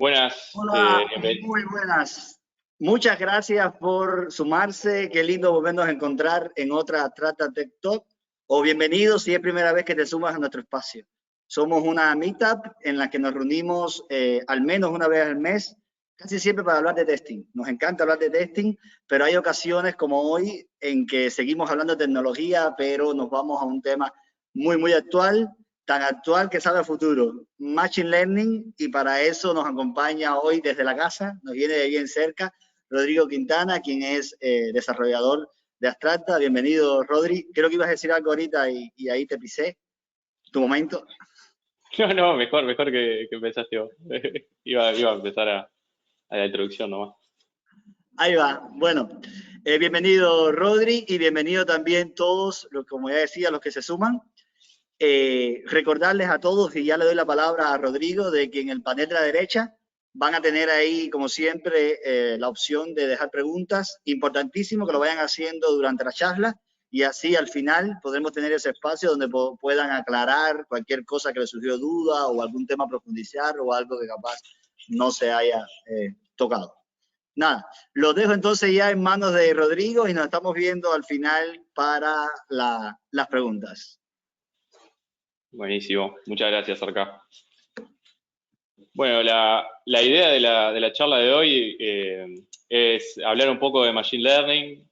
Buenas. Hola, muy buenas. Muchas gracias por sumarse. Qué lindo volvernos a encontrar en otra Trata Tech Talk. O bienvenido si es primera vez que te sumas a nuestro espacio. Somos una meetup en la que nos reunimos al menos una vez al mes, casi siempre para hablar de testing. Nos encanta hablar de testing, pero hay ocasiones como hoy en que seguimos hablando de tecnología, pero nos vamos a un tema muy actual, tan actual que sabe a futuro, Machine Learning, y para eso nos acompaña hoy desde la casa, nos viene de bien cerca, Rodrigo Quintana, quien es desarrollador de Abstracta. Bienvenido, Rodri. Creo que ibas a decir algo ahorita y ahí te pisé. Tu momento. No, mejor que empezaste vos. Iba a empezar a la introducción nomás. Ahí va. Bueno, bienvenido, Rodri, y bienvenido también todos, como ya decía, los que se suman. Recordarles a todos, y ya le doy la palabra a Rodrigo, de que en el panel de la derecha van a tener ahí, como siempre, la opción de dejar preguntas. Importantísimo que lo vayan haciendo durante la charla y así al final podremos tener ese espacio donde puedan aclarar cualquier cosa que les surgió duda o algún tema a profundizar o algo que capaz no se haya tocado. Nada, lo dejo entonces ya en manos de Rodrigo y nos estamos viendo al final para las preguntas. Buenísimo. Muchas gracias, Arca. Bueno, la idea de la charla de hoy es hablar un poco de Machine Learning.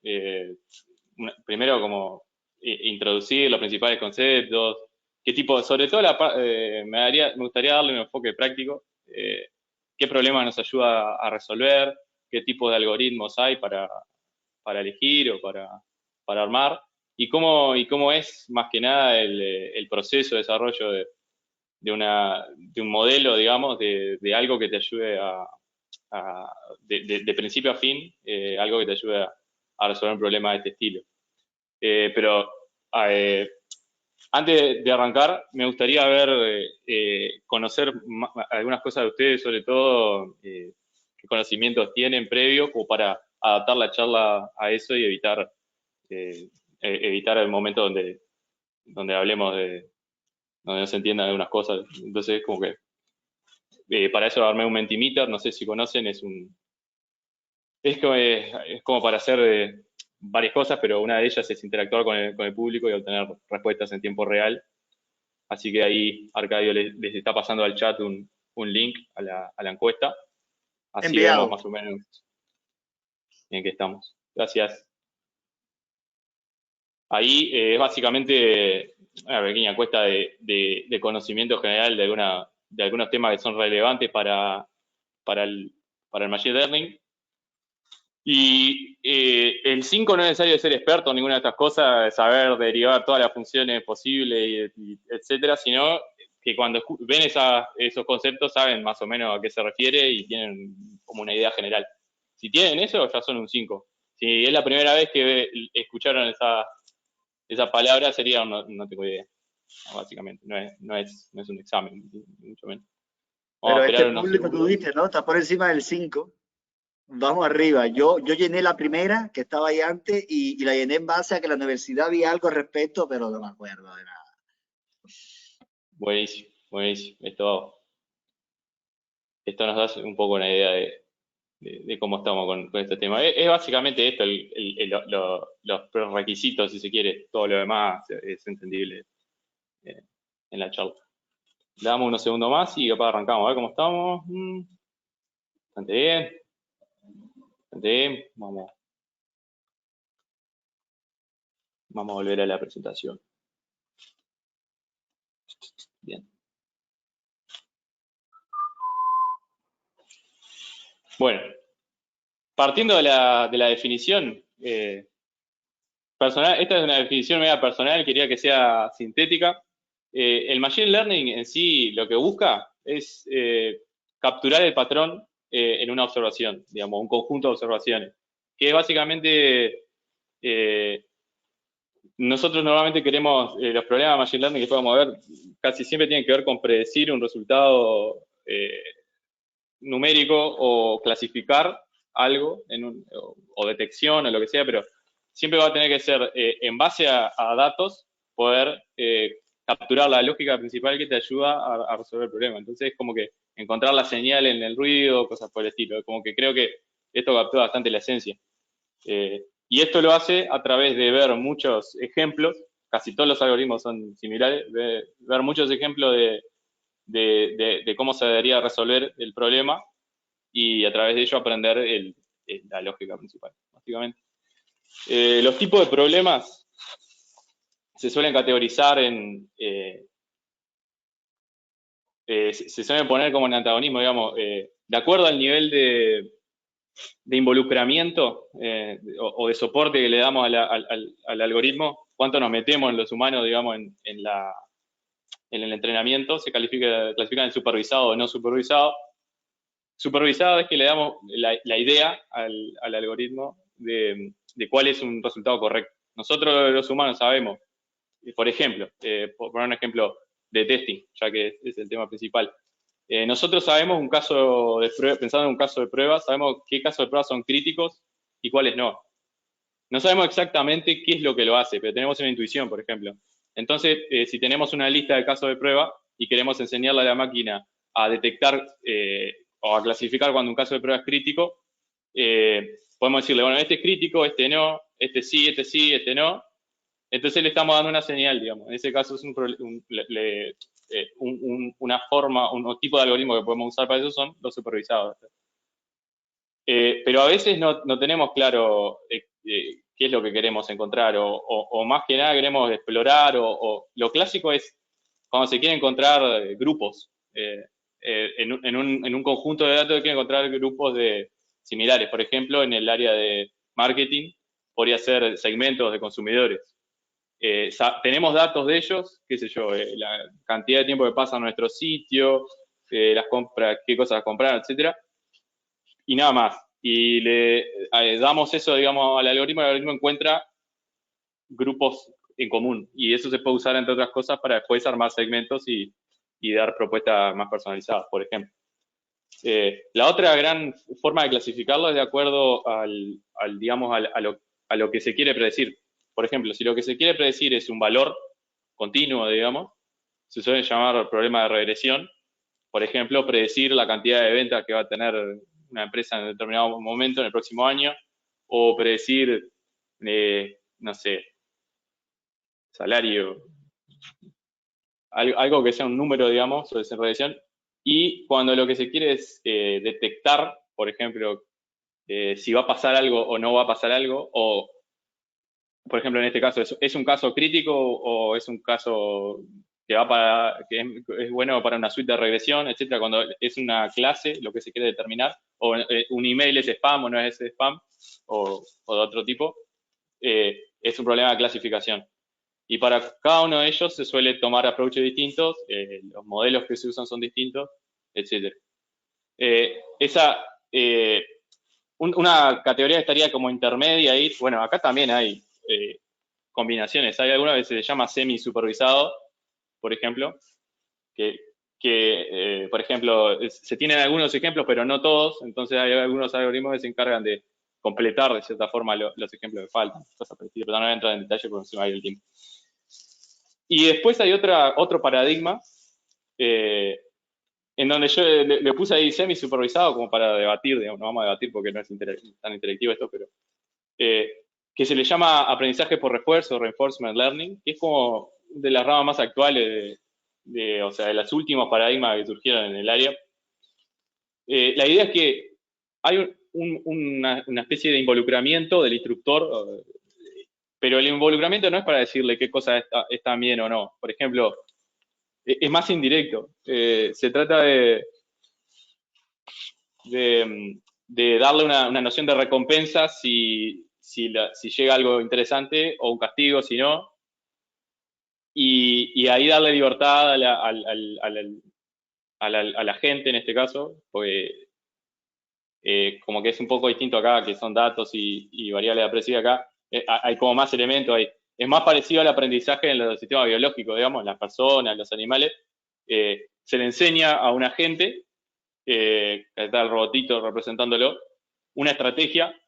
Primero, como introducir los principales conceptos, qué tipo, sobre todo me gustaría darle un enfoque práctico, qué problemas nos ayuda a resolver, qué tipo de algoritmos hay para elegir o para armar, y cómo es más que nada el proceso de desarrollo de un modelo, digamos, de algo que te ayude de principio a fin, algo que te ayude a resolver un problema de este estilo. Pero antes de arrancar, me gustaría conocer algunas cosas de ustedes, sobre todo qué conocimientos tienen previos, como para adaptar la charla a eso y evitar el momento donde hablemos donde no se entiendan algunas cosas. Entonces, como que para eso armé un Mentimeter, no sé si conocen, es como para hacer varias cosas, pero una de ellas es interactuar con el público y obtener respuestas en tiempo real. Así que ahí Arcadio les está pasando al chat un link a la encuesta. Así Enviado. vemos más o menos en qué estamos. Gracias. Ahí es básicamente una pequeña encuesta de conocimiento general de algunos temas que son relevantes para el Machine Learning. Y el 5 no es necesario ser experto en ninguna de estas cosas, de saber derivar todas las funciones posibles, etcétera, sino que cuando ven esos conceptos saben más o menos a qué se refiere y tienen como una idea general. Si tienen eso, ya son un 5. Si es la primera vez que escucharon esa palabra, sería no tengo idea, básicamente. No es un examen, mucho menos. Vamos Pero a esperar este unos público tú segundos. viste, ¿no? Está por encima del 5. Vamos arriba. Yo llené la primera, que estaba ahí antes, y la llené en base a que la universidad había algo al respecto, pero no me acuerdo de nada. Buenísimo, buenísimo. Esto nos da un poco una idea de cómo estamos con este tema. Es básicamente esto, los prerequisitos, si se quiere. Todo lo demás es entendible en la charla. Le damos unos segundos más y capaz arrancamos. A ver cómo estamos. Bastante bien. Bastante bien. Vamos a volver a la presentación. Bien. Bueno, partiendo de la definición personal, esta es una definición media personal, quería que sea sintética. El Machine Learning en sí lo que busca es capturar el patrón en una observación, digamos, un conjunto de observaciones, que básicamente nosotros normalmente queremos, los problemas de Machine Learning que podemos ver casi siempre tienen que ver con predecir un resultado numérico o clasificar algo o detección o lo que sea, pero siempre va a tener que ser en base a datos poder capturar la lógica principal que te ayuda a resolver el problema. Entonces es como que encontrar la señal en el ruido, cosas por el estilo. Como que creo que esto captura bastante la esencia. Y esto lo hace a través de ver muchos ejemplos, casi todos los algoritmos son similares, de ver muchos ejemplos de cómo se debería resolver el problema y a través de ello aprender la lógica principal, básicamente. Los tipos de problemas se suelen categorizar se suelen poner como en antagonismo, digamos, de acuerdo al nivel de involucramiento o de soporte que le damos al algoritmo, cuánto nos metemos en los humanos, digamos, en el entrenamiento, se clasifican en supervisado o no supervisado. Supervisado es que le damos la idea al algoritmo de cuál es un resultado correcto. Nosotros los humanos sabemos, por ejemplo, por poner un ejemplo de testing, ya que es el tema principal. Nosotros sabemos un caso de prueba, pensando en un caso de prueba, sabemos qué casos de prueba son críticos y cuáles no. No sabemos exactamente qué es lo que lo hace, pero tenemos una intuición, por ejemplo. Entonces, si tenemos una lista de casos de prueba y queremos enseñarle a la máquina a detectar o a clasificar cuando un caso de prueba es crítico, podemos decirle, bueno, este es crítico, este no, este sí, este no. Entonces le estamos dando una señal, digamos. En ese caso es una forma, un tipo de algoritmo que podemos usar para eso son los supervisados. Pero a veces no tenemos claro qué es lo que queremos encontrar, o más que nada queremos explorar, o lo clásico es cuando se quiere encontrar grupos. En un conjunto de datos se quiere encontrar grupos similares. Por ejemplo, en el área de marketing podría ser segmentos de consumidores. Tenemos datos de ellos, qué sé yo, la cantidad de tiempo que pasa en nuestro sitio, las compras, qué cosas compraron, etcétera, y nada más. Y le damos eso, digamos, al algoritmo, el algoritmo encuentra grupos en común, y eso se puede usar, entre otras cosas, para después armar segmentos y dar propuestas más personalizadas, por ejemplo. La otra gran forma de clasificarlo es de acuerdo digamos, a lo que se quiere predecir. Por ejemplo, si lo que se quiere predecir es un valor continuo, digamos, se suele llamar problema de regresión. Por ejemplo, predecir la cantidad de ventas que va a tener una empresa en determinado momento en el próximo año, o predecir, no sé, salario, algo que sea un número, digamos, sobre esa regresión. Y cuando lo que se quiere es detectar, por ejemplo, si va a pasar algo o no va a pasar algo, o, por ejemplo, en este caso, ¿es un caso crítico o es un caso que es bueno para una suite de regresión, etcétera? Cuando es una clase, lo que se quiere determinar, o un email es spam o no es spam, o de otro tipo, es un problema de clasificación. Y para cada uno de ellos se suele tomar approaches distintos, los modelos que se usan son distintos, etcétera. Una categoría que estaría como intermedia ahí, bueno, acá también hay combinaciones. Hay alguna que se le llama semi-supervisado, por ejemplo, que por ejemplo, se tienen algunos ejemplos, pero no todos, entonces hay algunos algoritmos que se encargan de completar de cierta forma los ejemplos que faltan, cosas por el estilo, pero no voy a entrar en detalle porque se me va a ir el tiempo. Y después hay otro paradigma, en donde yo le puse ahí semi-supervisado como para debatir, digamos, no vamos a debatir porque no es tan interactivo esto, pero que se le llama aprendizaje por refuerzo, reinforcement learning, que es como de las ramas más actuales o sea, de los últimos paradigmas que surgieron en el área. La idea es que hay una especie de involucramiento del instructor, pero el involucramiento no es para decirle qué cosas están bien o no. Por ejemplo, es más indirecto. Se trata de darle una noción de recompensa si llega algo interesante, o un castigo si no, y ahí darle libertad a la gente en este caso, porque como que es un poco distinto acá, que son datos y variables de aprecio acá, hay como más elementos ahí. Es más parecido al aprendizaje en los sistemas biológicos, digamos, las personas, los animales. Se le enseña a un agente, que está el robotito representándolo, una estrategia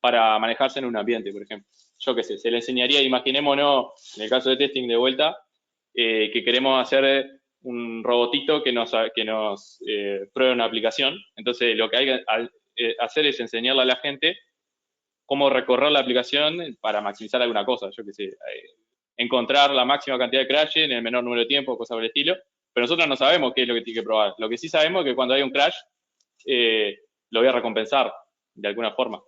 para manejarse en un ambiente, por ejemplo. Yo qué sé, se le enseñaría, imaginémonos, en el caso de testing de vuelta, que queremos hacer un robotito que nos pruebe una aplicación. Entonces, lo que hay que hacer es enseñarle a la gente cómo recorrer la aplicación para maximizar alguna cosa. Yo qué sé, encontrar la máxima cantidad de crash en el menor número de tiempo, cosas por el estilo. Pero nosotros no sabemos qué es lo que tiene que probar. Lo que sí sabemos es que cuando hay un crash, lo voy a recompensar de alguna forma.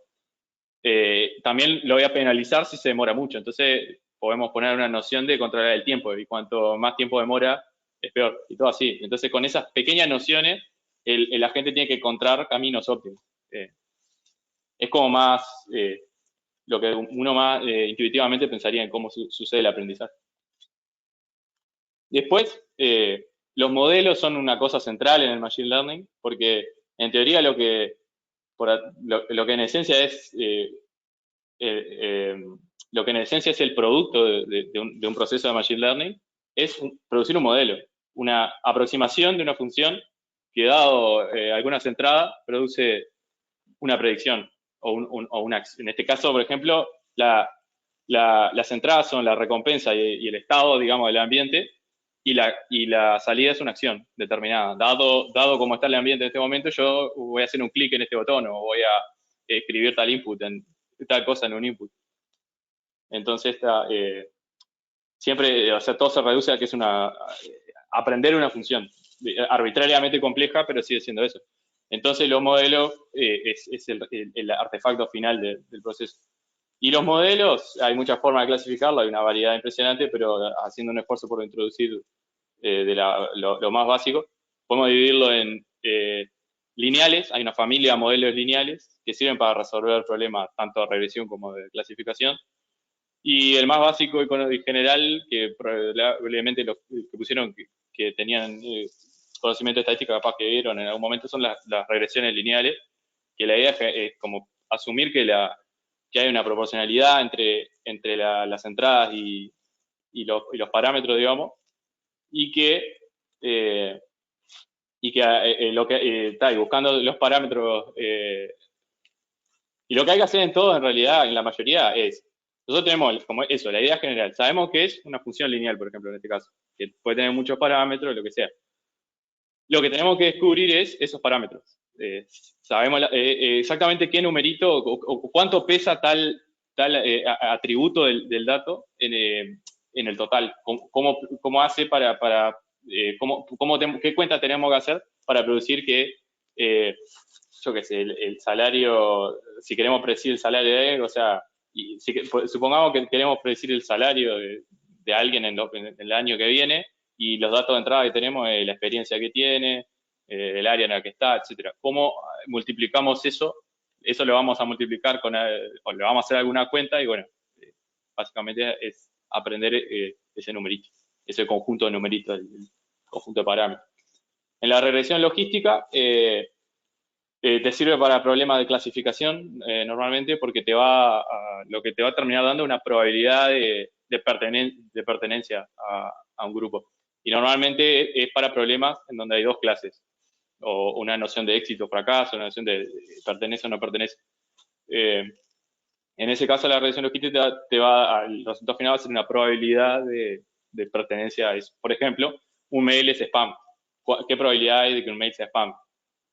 También lo voy a penalizar si se demora mucho. Entonces, podemos poner una noción de controlar el tiempo. Y cuanto más tiempo demora, es peor. Y todo así. Entonces, con esas pequeñas nociones, la gente tiene que encontrar caminos óptimos. Es como más lo que uno más intuitivamente pensaría en cómo sucede el aprendizaje. Después, los modelos son una cosa central en el Machine Learning, porque en teoría lo que en esencia es lo que en esencia es el producto de un proceso de Machine Learning, es producir un modelo, una aproximación de una función que, dado algunas entradas, produce una predicción o una acción. En este caso, por ejemplo, las entradas son la recompensa y el estado, digamos, del ambiente, y la salida es una acción determinada. Dado cómo está el ambiente en este momento, yo voy a hacer un clic en este botón o voy a escribir tal input, tal cosa en un input. Entonces, siempre, o sea, todo se reduce a que es aprender una función arbitrariamente compleja, pero sigue siendo eso. Entonces, los modelos es el artefacto final del proceso. Y los modelos, hay muchas formas de clasificarlo, hay una variedad impresionante, pero haciendo un esfuerzo por introducir lo más básico, podemos dividirlo en lineales. Hay una familia de modelos lineales que sirven para resolver problemas tanto de regresión como de clasificación. Y el más básico y general, que probablemente los que pusieron que tenían conocimiento de estadística capaz que vieron en algún momento, son las regresiones lineales, que la idea es como asumir que hay una proporcionalidad entre las entradas y los parámetros, digamos, y que está buscando los parámetros, y lo que hay que hacer en todo, en realidad, en la mayoría, es, nosotros tenemos como eso, la idea general, sabemos que es una función lineal, por ejemplo, en este caso, que puede tener muchos parámetros, lo que sea. Lo que tenemos que descubrir es esos parámetros. Sabemos exactamente qué numerito o cuánto pesa tal atributo del dato en el total. ¿Cómo hace qué cuenta tenemos que hacer para producir que, yo qué sé, el salario, si queremos predecir el salario de él, o sea, supongamos que queremos predecir el salario de alguien en el año que viene, y los datos de entrada que tenemos es la experiencia que tiene, el área en la que está, etcétera. ¿Cómo multiplicamos eso? Eso lo vamos a multiplicar o le vamos a hacer alguna cuenta y bueno, básicamente es aprender ese numerito, ese conjunto de numeritos, el conjunto de parámetros. En la regresión logística, te sirve para problemas de clasificación normalmente porque lo que te va a terminar dando una probabilidad de pertenencia a un grupo. Y normalmente es para problemas en donde hay dos clases, o una noción de éxito o fracaso, una noción de pertenece o no pertenece. En ese caso, la regresión logística el resultado final va a ser una probabilidad de pertenencia a eso. Por ejemplo, un mail es spam. ¿Qué probabilidad hay de que un mail sea spam?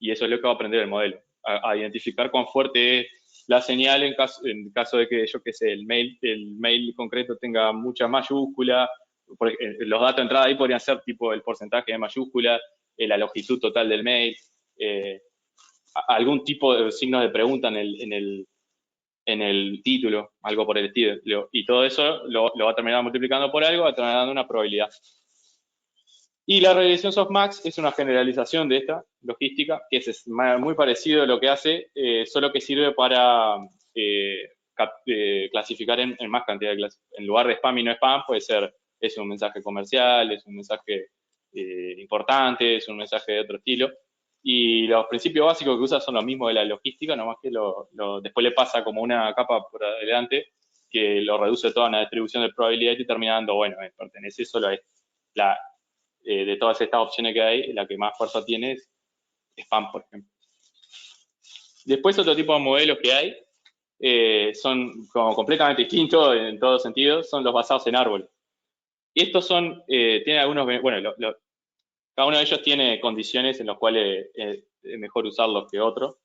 Y eso es lo que va a aprender el modelo, a identificar cuán fuerte es la señal en caso de que, yo qué sé, el mail concreto tenga muchas mayúsculas. Los datos de entrada ahí podrían ser tipo el porcentaje de mayúsculas, la longitud total del mail, algún tipo de signos de pregunta en el título, algo por el estilo. Y todo eso lo va a terminar multiplicando por algo, va a terminar dando una probabilidad. Y la regresión softmax es una generalización de esta logística, que es muy parecido a lo que hace, solo que sirve para clasificar en más cantidad de clases. En lugar de spam y no spam, puede ser, es un mensaje comercial, es un mensaje importante, es un mensaje de otro estilo. Y los principios básicos que usa son los mismos de la logística, nomás que después le pasa como una capa por adelante que lo reduce toda una distribución de probabilidad y termina dando, bueno, pertenece solo a de todas estas opciones que hay, la que más fuerza tiene es spam, por ejemplo. Después, otro tipo de modelos que hay son como completamente distintos en todos sentidos, son los basados en árboles. Y estos son, tienen algunos, bueno, cada uno de ellos tiene condiciones en las cuales es mejor usarlos que otros.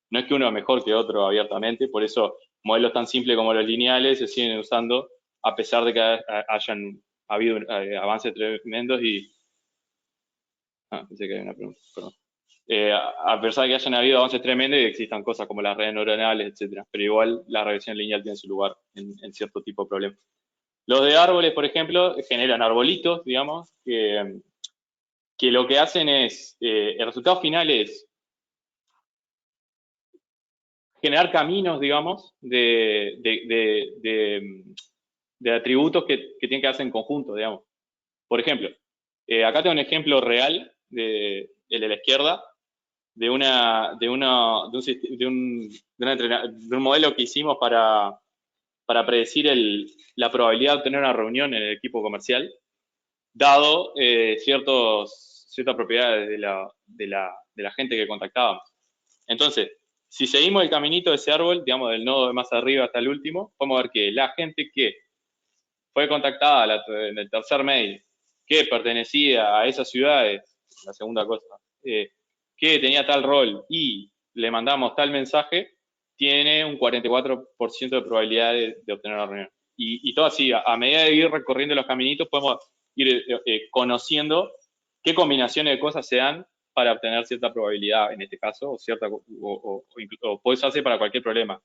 No es que uno es mejor que otro abiertamente, por eso modelos tan simples como los lineales se siguen usando a pesar de que hayan habido avances tremendos y... pensé que había una pregunta, perdón. A pesar de que hayan habido avances tremendos y existan cosas como las redes neuronales, etcétera, pero igual la regresión lineal tiene su lugar en cierto tipo de problemas. Los de árboles, por ejemplo, generan arbolitos, digamos, que lo que hacen es, el resultado final es generar caminos, digamos, de atributos que tienen que hacer en conjunto, digamos. Por ejemplo, acá tengo un ejemplo real, el de la izquierda, de un modelo que hicimos para predecir la probabilidad de obtener una reunión en el equipo comercial, dado ciertas propiedades de la gente que contactábamos. Entonces, si seguimos el caminito de ese árbol, digamos, del nodo de más arriba hasta el último, podemos ver que la gente que fue contactada en el tercer mail, que pertenecía a esas ciudades, la segunda cosa, que tenía tal rol y le mandamos tal mensaje, tiene un 44% de probabilidad de obtener una reunión. Y todo así, a medida de ir recorriendo los caminitos, podemos ir conociendo qué combinaciones de cosas se dan para obtener cierta probabilidad, en este caso, o puede usarse para cualquier problema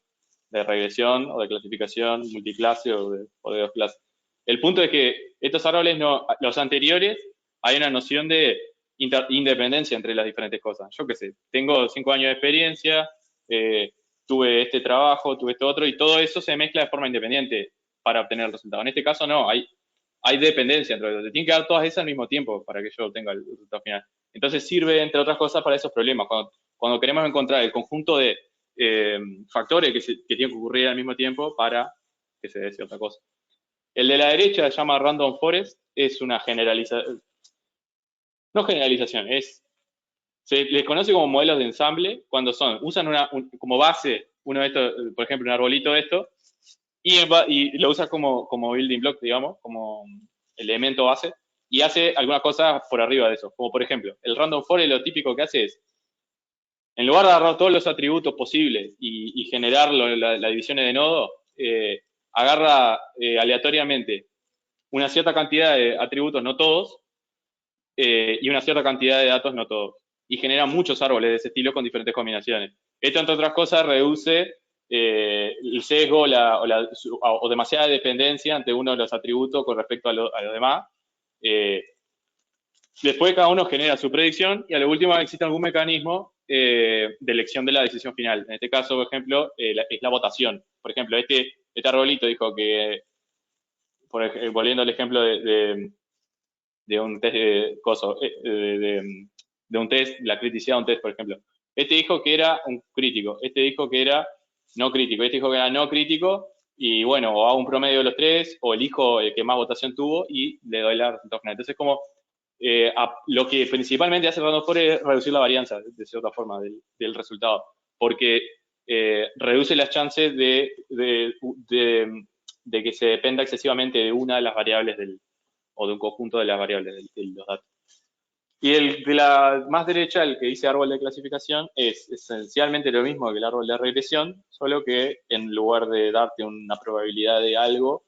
de regresión o de clasificación, multiclase o de dos clases. El punto es que estos árboles, los anteriores, hay una noción de independencia entre las diferentes cosas. Yo qué sé, tengo 5 años de experiencia, tuve este trabajo, tuve este otro, y todo eso se mezcla de forma independiente para obtener el resultado. En este caso no, hay dependencia entre ellos. Te tienen que dar todas esas al mismo tiempo para que yo obtenga el resultado final. Entonces sirve, entre otras cosas, para esos problemas. Cuando queremos encontrar el conjunto de factores que tienen que ocurrir al mismo tiempo para que se dé cierta cosa. El de la derecha se llama Random Forest, es una generalización, no generalización, se les conoce como modelos de ensamble cuando usan como base uno de estos, por ejemplo, un arbolito de esto, y lo usa como building block, digamos, como elemento base, y hace algunas cosas por arriba de eso, como por ejemplo, el Random Forest lo típico que hace es, en lugar de agarrar todos los atributos posibles y generar la división de nodo, agarra aleatoriamente una cierta cantidad de atributos, no todos, y una cierta cantidad de datos, no todos. Y genera muchos árboles de ese estilo con diferentes combinaciones. Esto, entre otras cosas, reduce el sesgo o demasiada dependencia ante uno de los atributos con respecto a los demás. Después cada uno genera su predicción y a lo último existe algún mecanismo de elección de la decisión final. En este caso, por ejemplo, es la votación. Por ejemplo, este arbolito dijo que, volviendo al ejemplo de un test de un test, la criticidad de un test, por ejemplo. Este dijo que era un crítico, este dijo que era no crítico, este dijo que era no crítico, y bueno, o hago un promedio de los tres, o elijo el que más votación tuvo y le doy la resultado final. Entonces, como lo que principalmente hace Random Forest es reducir la varianza, de cierta forma, del resultado, porque reduce las chances de que se dependa excesivamente de una de las variables o de un conjunto de las variables de los datos. Y el de la más derecha, el que dice árbol de clasificación, es esencialmente lo mismo que el árbol de regresión, solo que en lugar de darte una probabilidad de algo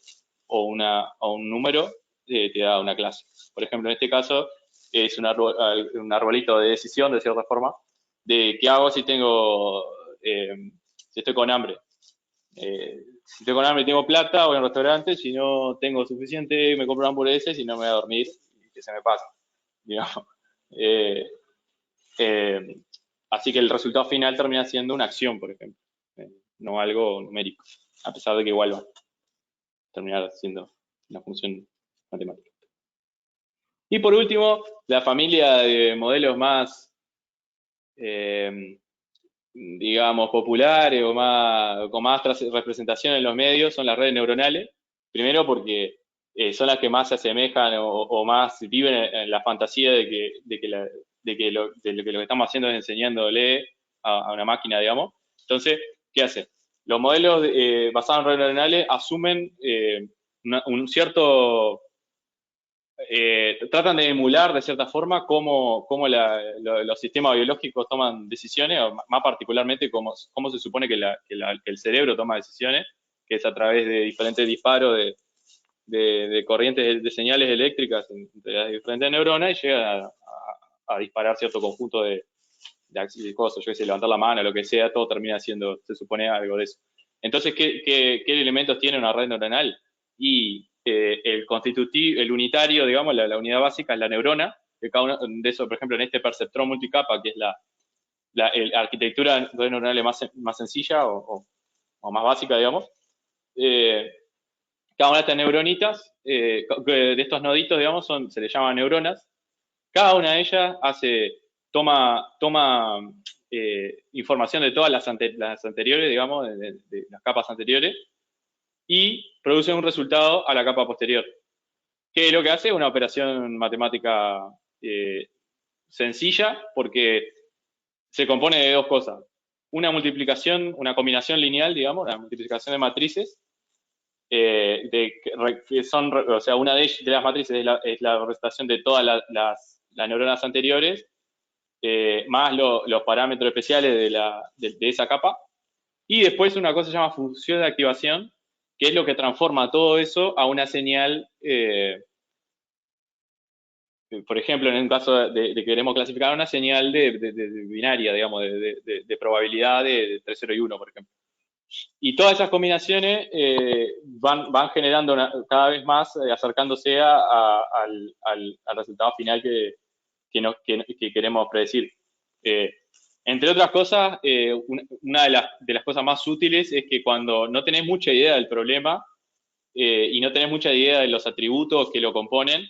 o un número, te da una clase. Por ejemplo, en este caso, es un arbolito de decisión, de cierta forma, de qué hago si estoy con hambre. Si estoy con hambre y tengo plata, voy a un restaurante, si no tengo suficiente, me compro una hamburguesa y si no me voy a dormir y que se me pasa, digamos. Así que el resultado final termina siendo una acción, por ejemplo, no algo numérico, a pesar de que igual va a terminar siendo una función matemática. Y por último, la familia de modelos más, digamos, populares o con más representación en los medios son las redes neuronales. Primero porque son las que más se asemejan o más viven en la fantasía de lo que estamos haciendo es enseñándole a una máquina, digamos. Entonces, ¿qué hace? Los modelos basados en redes neuronales asumen un cierto tratan de emular de cierta forma cómo los sistemas biológicos toman decisiones, o más particularmente cómo se supone que el cerebro toma decisiones, que es a través de diferentes disparos de corrientes de señales eléctricas entre las diferentes neuronas y llega a disparar cierto conjunto de cosas, yo qué sé, levantar la mano, lo que sea, todo termina siendo, se supone, algo de eso. Entonces, ¿qué elementos tiene una red neuronal? Y el constitutivo, el unitario, digamos, la unidad básica es la neurona, que cada uno de eso, por ejemplo, en este perceptrón multicapa, que es la arquitectura neuronal más sencilla o más básica, digamos, cada una de estas neuronitas, de estos noditos, digamos, se les llama neuronas. Cada una de ellas toma información de todas las anteriores, digamos, de las capas anteriores, y produce un resultado a la capa posterior. Que lo que hace es una operación matemática sencilla, porque se compone de dos cosas. Una multiplicación, una combinación lineal, digamos, una multiplicación de matrices, que son, o sea, una de las matrices es la representación de todas las neuronas anteriores, más los parámetros especiales de esa capa. Y después una cosa que se llama función de activación, que es lo que transforma todo eso a una señal, por ejemplo, en un caso de que queremos clasificar una señal de binaria, digamos, de probabilidad de 3, 0 y 1, por ejemplo. Y todas esas combinaciones van generando cada vez más, acercándose al resultado final que queremos predecir. Entre otras cosas, una de las cosas más útiles es que cuando no tenés mucha idea del problema y no tenés mucha idea de los atributos que lo componen,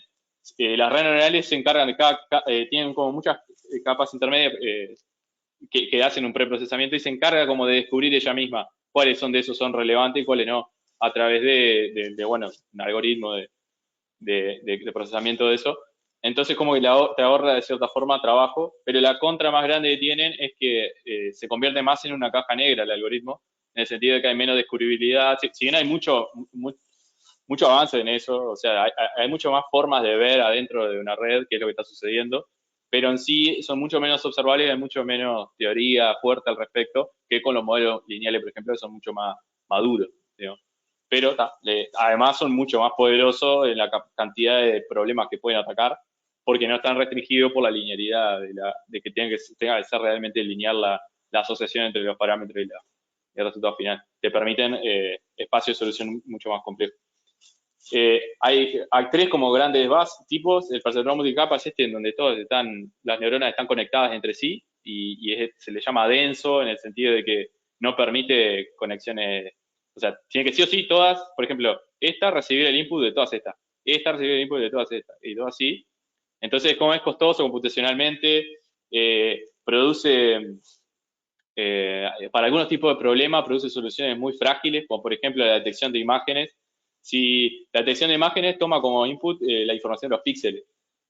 las redes neuronales se encargan de tienen como muchas capas intermedias que hacen un preprocesamiento y se encarga como de descubrir ella misma cuáles son de esos son relevantes y cuáles no, a través de bueno, un algoritmo de procesamiento de eso. Entonces como que te ahorra de cierta forma trabajo, pero la contra más grande que tienen es que se convierte más en una caja negra el algoritmo, en el sentido de que hay menos descubribilidad. Si bien hay mucho avance en eso, o sea, hay mucho más formas de ver adentro de una red qué es lo que está sucediendo, pero en sí son mucho menos observables y hay mucho menos teoría fuerte al respecto que con los modelos lineales, por ejemplo, que son mucho más maduros, digamos. Pero además son mucho más poderosos en la cantidad de problemas que pueden atacar, porque no están restringidos por la linealidad de que tenga que ser realmente lineal la asociación entre los parámetros y el resultado final. Te permiten espacios de solución mucho más complejos. Hay tres como grandes tipos. El perceptrón multicapa es en donde las neuronas están conectadas entre sí y se le llama denso en el sentido de que no permite conexiones, o sea, tiene que sí o sí todas, por ejemplo, esta recibir el input de todas estas, esta recibir el input de todas estas, y todo así. Entonces, como es costoso computacionalmente, produce, para algunos tipos de problemas, produce soluciones muy frágiles, como por ejemplo la detección de imágenes. Si la detección de imágenes toma como input la información de los píxeles.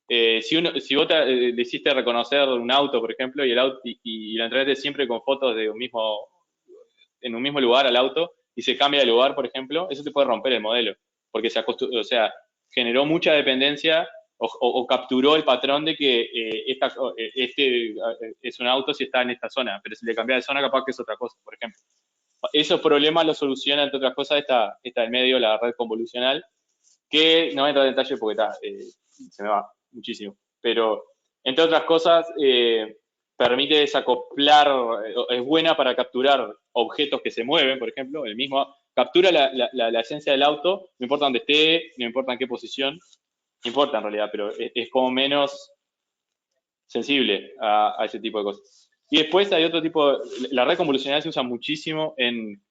Si vos le hiciste reconocer un auto, por ejemplo, y lo entregaste siempre con fotos en un mismo lugar al auto, y se cambia de lugar, por ejemplo, eso te puede romper el modelo, porque o sea, generó mucha dependencia o capturó el patrón de que este es un auto si está en esta zona, pero si le cambia de zona capaz que es otra cosa, por ejemplo. Esos problemas los soluciona, entre otras cosas, esta del medio, la red convolucional, que no entra en detalle porque se me va muchísimo. Pero, entre otras cosas, permite desacoplar, es buena para capturar objetos que se mueven, por ejemplo, captura la esencia del auto, no importa dónde esté, no importa en qué posición, no importa en realidad, pero es como menos sensible a ese tipo de cosas. Y después hay otro tipo, la red convolucional se usa muchísimo en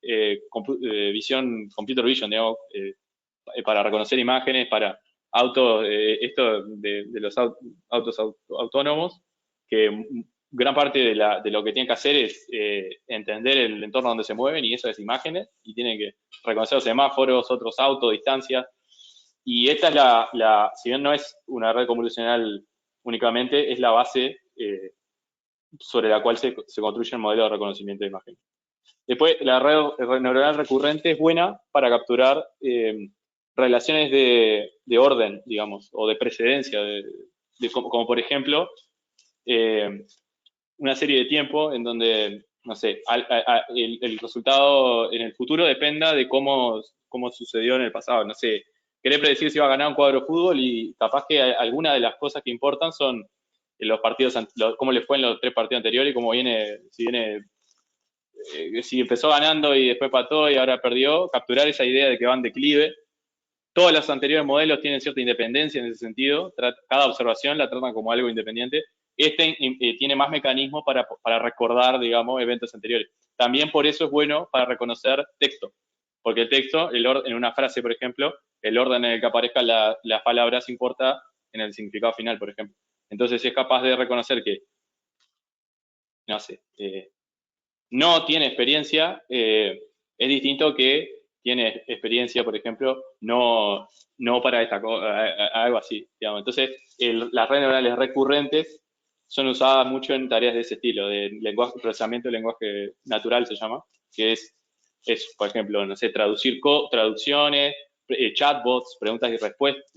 computer vision, digamos, para reconocer imágenes, para autos, esto de los autos autónomos, que gran parte de lo que tienen que hacer es entender el entorno donde se mueven, y eso es imágenes, y tienen que reconocer semáforos, otros autos, distancias. Y esta es si bien no es una red convolucional únicamente, es la base sobre la cual se construye el modelo de reconocimiento de imagen. Después, la red neuronal recurrente es buena para capturar relaciones de orden, digamos, o de precedencia, como por ejemplo, una serie de tiempo en donde, no sé, el resultado en el futuro dependa de cómo sucedió en el pasado. No sé, querés predecir si va a ganar un cuadro de fútbol y capaz que alguna de las cosas que importan son los partidos, cómo le fue en los 3 partidos anteriores y cómo viene, si empezó ganando y después pató y ahora perdió, capturar esa idea de que va en declive. Todos los anteriores modelos tienen cierta independencia en ese sentido, cada observación la tratan como algo independiente. Este tiene más mecanismos para recordar, digamos, eventos anteriores. También por eso es bueno para reconocer texto, porque el texto, en una frase, por ejemplo, el orden en el que aparezcan las palabras importa en el significado final, por ejemplo. Entonces, si es capaz de reconocer que, no sé, no tiene experiencia, es distinto que tiene experiencia, por ejemplo, no para esta algo así, digamos. Entonces, las redes neurales recurrentes son usadas mucho en tareas de ese estilo, de procesamiento de lenguaje natural se llama, que es por ejemplo, no sé, traducciones, chatbots, preguntas y respuestas,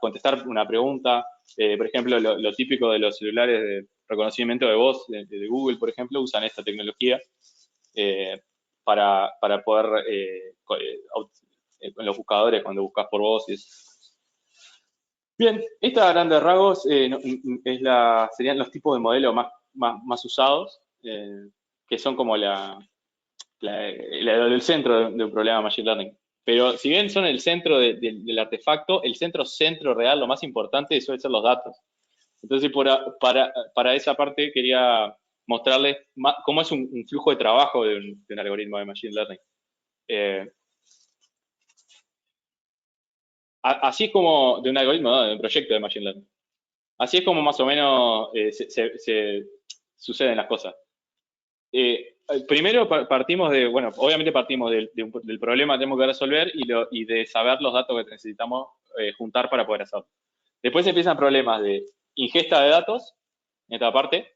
contestar una pregunta, por ejemplo, lo típico de los celulares de reconocimiento de voz de Google, por ejemplo, usan esta tecnología para poder, en los buscadores, cuando buscas por voz. Bien, esta a grandes rasgos serían los tipos de modelos más usados, que son como el centro de un problema de Machine Learning. Pero si bien son el centro del artefacto, el centro real, lo más importante suele ser los datos. Entonces, para esa parte quería mostrarles cómo es un flujo de trabajo de un algoritmo de Machine Learning. Así es como, de un algoritmo, ¿no? De un proyecto de Machine Learning. Así es como más o menos se suceden las cosas. Primero partimos bueno, obviamente partimos del problema que tenemos que resolver y de saber los datos que necesitamos juntar para poder hacerlo. Después empiezan problemas de ingesta de datos, en esta parte,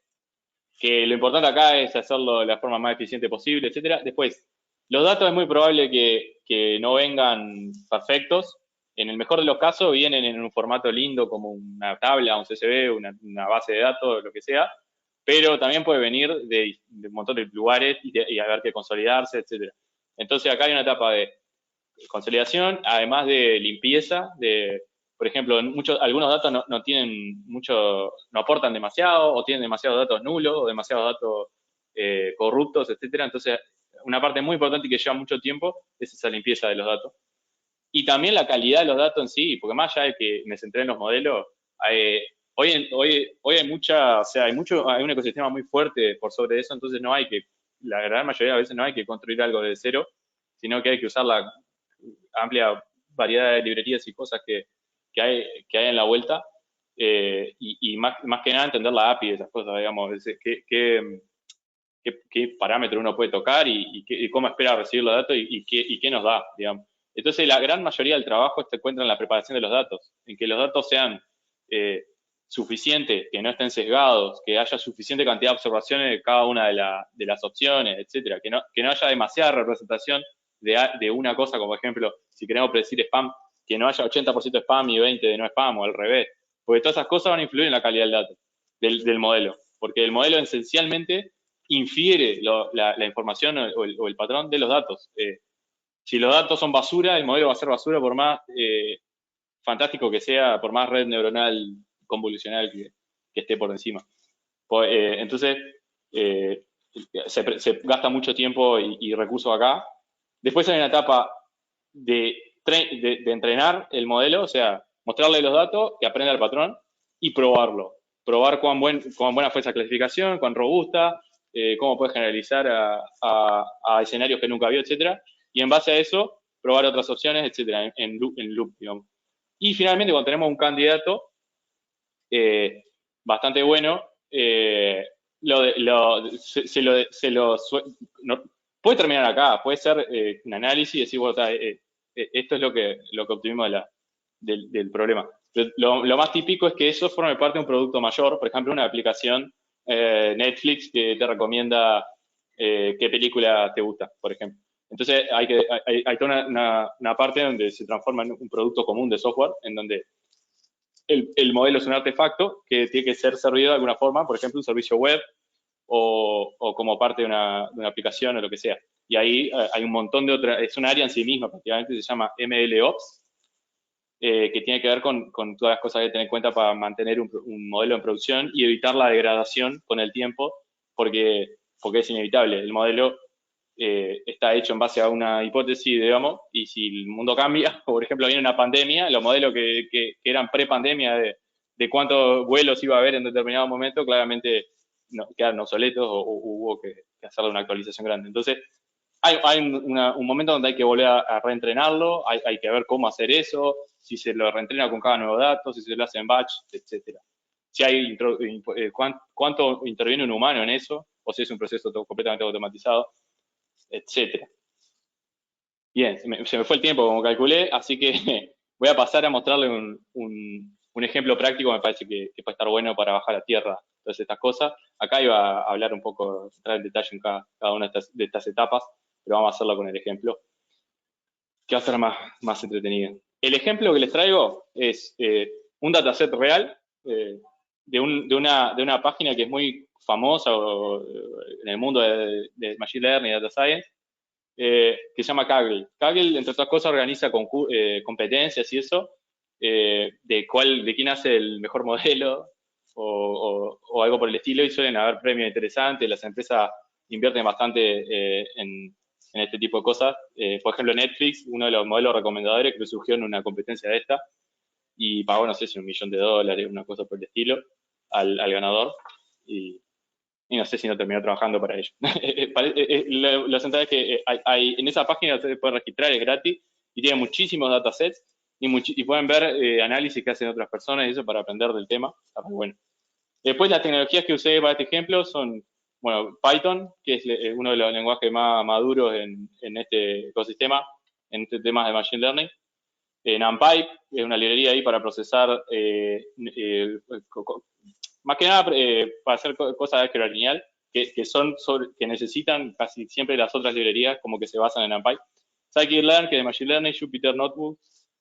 que lo importante acá es hacerlo de la forma más eficiente posible, etcétera. Después, los datos es muy probable que no vengan perfectos. En el mejor de los casos vienen en un formato lindo como una tabla, un CSV, una base de datos, lo que sea, pero también puede venir de un montón de lugares y haber que consolidarse, etcétera. Entonces acá hay una etapa de consolidación, además de limpieza, por ejemplo, algunos datos no tienen mucho, no aportan demasiado, o tienen demasiados datos nulos, o demasiados datos corruptos, etcétera. Entonces, una parte muy importante que lleva mucho tiempo es esa limpieza de los datos. Y también la calidad de los datos en sí, porque más allá de que me centré en los modelos, hoy hay mucha, o sea, hay un ecosistema muy fuerte por sobre eso, entonces la gran mayoría de veces no hay que construir algo de cero, sino que hay que usar la amplia variedad de librerías y cosas que hay en la vuelta, y más que nada entender la API de esas cosas, digamos, qué parámetro uno puede tocar y cómo espera recibir los datos y qué nos da, digamos. Entonces, la gran mayoría del trabajo se encuentra en la preparación de los datos, en que los datos sean suficientes, que no estén sesgados, que haya suficiente cantidad de observaciones de cada una de las opciones, etcétera, que no haya demasiada representación de una cosa, como por ejemplo, si queremos predecir spam, que no haya 80% spam y 20% de no spam, o al revés, porque todas esas cosas van a influir en la calidad del dato, del modelo, porque el modelo esencialmente infiere la información o el patrón de los datos. Si los datos son basura, el modelo va a ser basura por más fantástico que sea, por más red neuronal convolucional que esté por encima. Entonces, se gasta mucho tiempo y recursos acá. Después hay una etapa de entrenar el modelo, o sea, mostrarle los datos, que aprenda el patrón y probarlo. Probar cuán buena fue esa clasificación, cuán robusta, cómo puede generalizar a escenarios que nunca vio, etcétera. Y en base a eso, probar otras opciones, etcétera, en loop, digamos. Y finalmente, cuando tenemos un candidato bastante bueno, puede terminar acá, puede ser un análisis y decir, bueno, esto es lo que obtuvimos del problema. Lo más típico es que eso forme parte de un producto mayor, por ejemplo, una aplicación Netflix que te recomienda qué película te gusta, por ejemplo. Entonces hay toda una parte donde se transforma en un producto común de software, en donde el modelo es un artefacto que tiene que ser servido de alguna forma, por ejemplo, un servicio web o como parte de una aplicación o lo que sea. Y ahí hay un montón de otras, es un área en sí misma prácticamente, se llama MLOps, que tiene que ver con todas las cosas que tener en cuenta para mantener un modelo en producción y evitar la degradación con el tiempo, porque es inevitable. El modelo está hecho en base a una hipótesis, digamos, y si el mundo cambia, o por ejemplo viene una pandemia, los modelos que eran pre-pandemia de cuántos vuelos iba a haber en determinado momento, claramente no, quedaron obsoletos o hubo que hacerle una actualización grande. Entonces, hay un momento donde hay que volver a reentrenarlo, hay que ver cómo hacer eso, si se lo reentrena con cada nuevo dato, si se lo hace en batch, etcétera. Si hay cuánto interviene un humano en eso, o si es un proceso completamente automatizado, etcétera. Bien, se me fue el tiempo como calculé, así que voy a pasar a mostrarle un ejemplo práctico, me parece que puede estar bueno para bajar a tierra todas estas cosas. Acá iba a hablar un poco, entrar en detalle en cada una de estas etapas, pero vamos a hacerlo con el ejemplo, que va a ser más entretenido. El ejemplo que les traigo es un dataset real de una página que es muy famosa en el mundo de Machine Learning y Data Science, que se llama Kaggle. Kaggle, entre otras cosas, organiza competencias y eso, de quién hace el mejor modelo o algo por el estilo, y suelen haber premios interesantes, las empresas invierten bastante en este tipo de cosas. Por ejemplo, Netflix, uno de los modelos recomendadores, que surgió en una competencia de esta, y pagó, no sé si $1 millón, una cosa por el estilo, al ganador, y no sé si no terminó trabajando para ello. Lo central es que en esa página se puede registrar, es gratis, y tiene muchísimos datasets, y pueden ver análisis que hacen otras personas y eso para aprender del tema. Está muy bueno. Después, las tecnologías que usé para este ejemplo son, bueno, Python, que es uno de los lenguajes más maduros en este ecosistema, en este tema de Machine Learning. NumPy, es una librería ahí para procesar, más que nada para hacer cosas de álgebra lineal, que necesitan casi siempre las otras librerías, como que se basan en NumPy. Scikit-learn, que es de Machine Learning, Jupyter Notebook,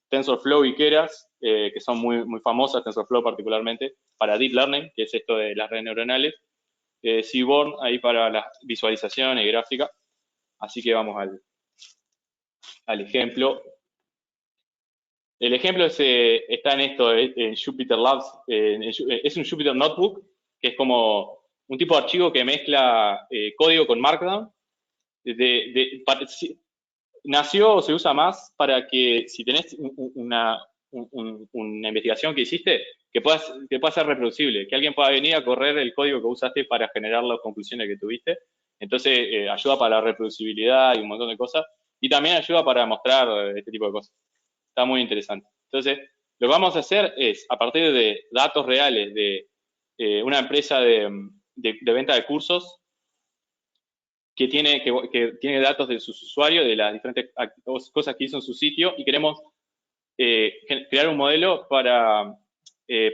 TensorFlow y Keras, que son muy famosas, TensorFlow particularmente, para Deep Learning, que es esto de las redes neuronales. Seaborn, ahí para la visualización y gráfica. Así que vamos al ejemplo. El ejemplo está en esto, en Jupyter Labs. Es un Jupyter Notebook, que es como un tipo de archivo que mezcla código con Markdown. Nació o se usa más para que si tenés una investigación que hiciste, que pueda ser reproducible, que alguien pueda venir a correr el código que usaste para generar las conclusiones que tuviste. Entonces, ayuda para la reproducibilidad y un montón de cosas. Y también ayuda para mostrar este tipo de cosas. Está muy interesante. Entonces, lo que vamos a hacer es, a partir de datos reales de una empresa de venta de cursos, que tiene datos de sus usuarios, de las diferentes cosas que hizo en su sitio, y queremos crear un modelo para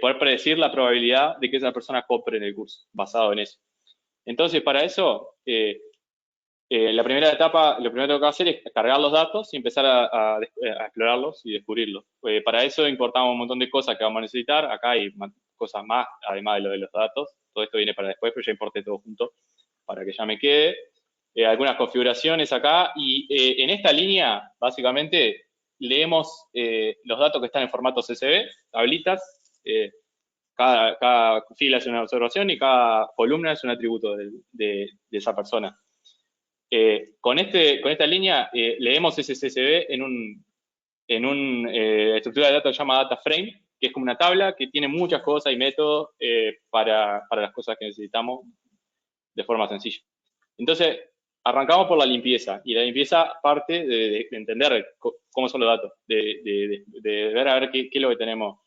poder predecir la probabilidad de que esa persona compre en el curso, basado en eso. Entonces, para eso, la primera etapa, lo primero que tengo que hacer es cargar los datos y empezar a explorarlos y descubrirlos. Para eso importamos un montón de cosas que vamos a necesitar. Acá hay cosas más, además de lo de los datos. Todo esto viene para después, pero ya importé todo junto para que ya me quede. Algunas configuraciones acá. Y en esta línea, básicamente, leemos los datos que están en formato CSV, tablitas. Cada fila es una observación y cada columna es un atributo de esa persona. Con esta línea leemos ese CSV en una estructura de datos llamada data frame, que es como una tabla que tiene muchas cosas y métodos para las cosas que necesitamos de forma sencilla. Entonces, arrancamos por la limpieza, y la limpieza parte de entender cómo son los datos, de ver a ver qué es lo que tenemos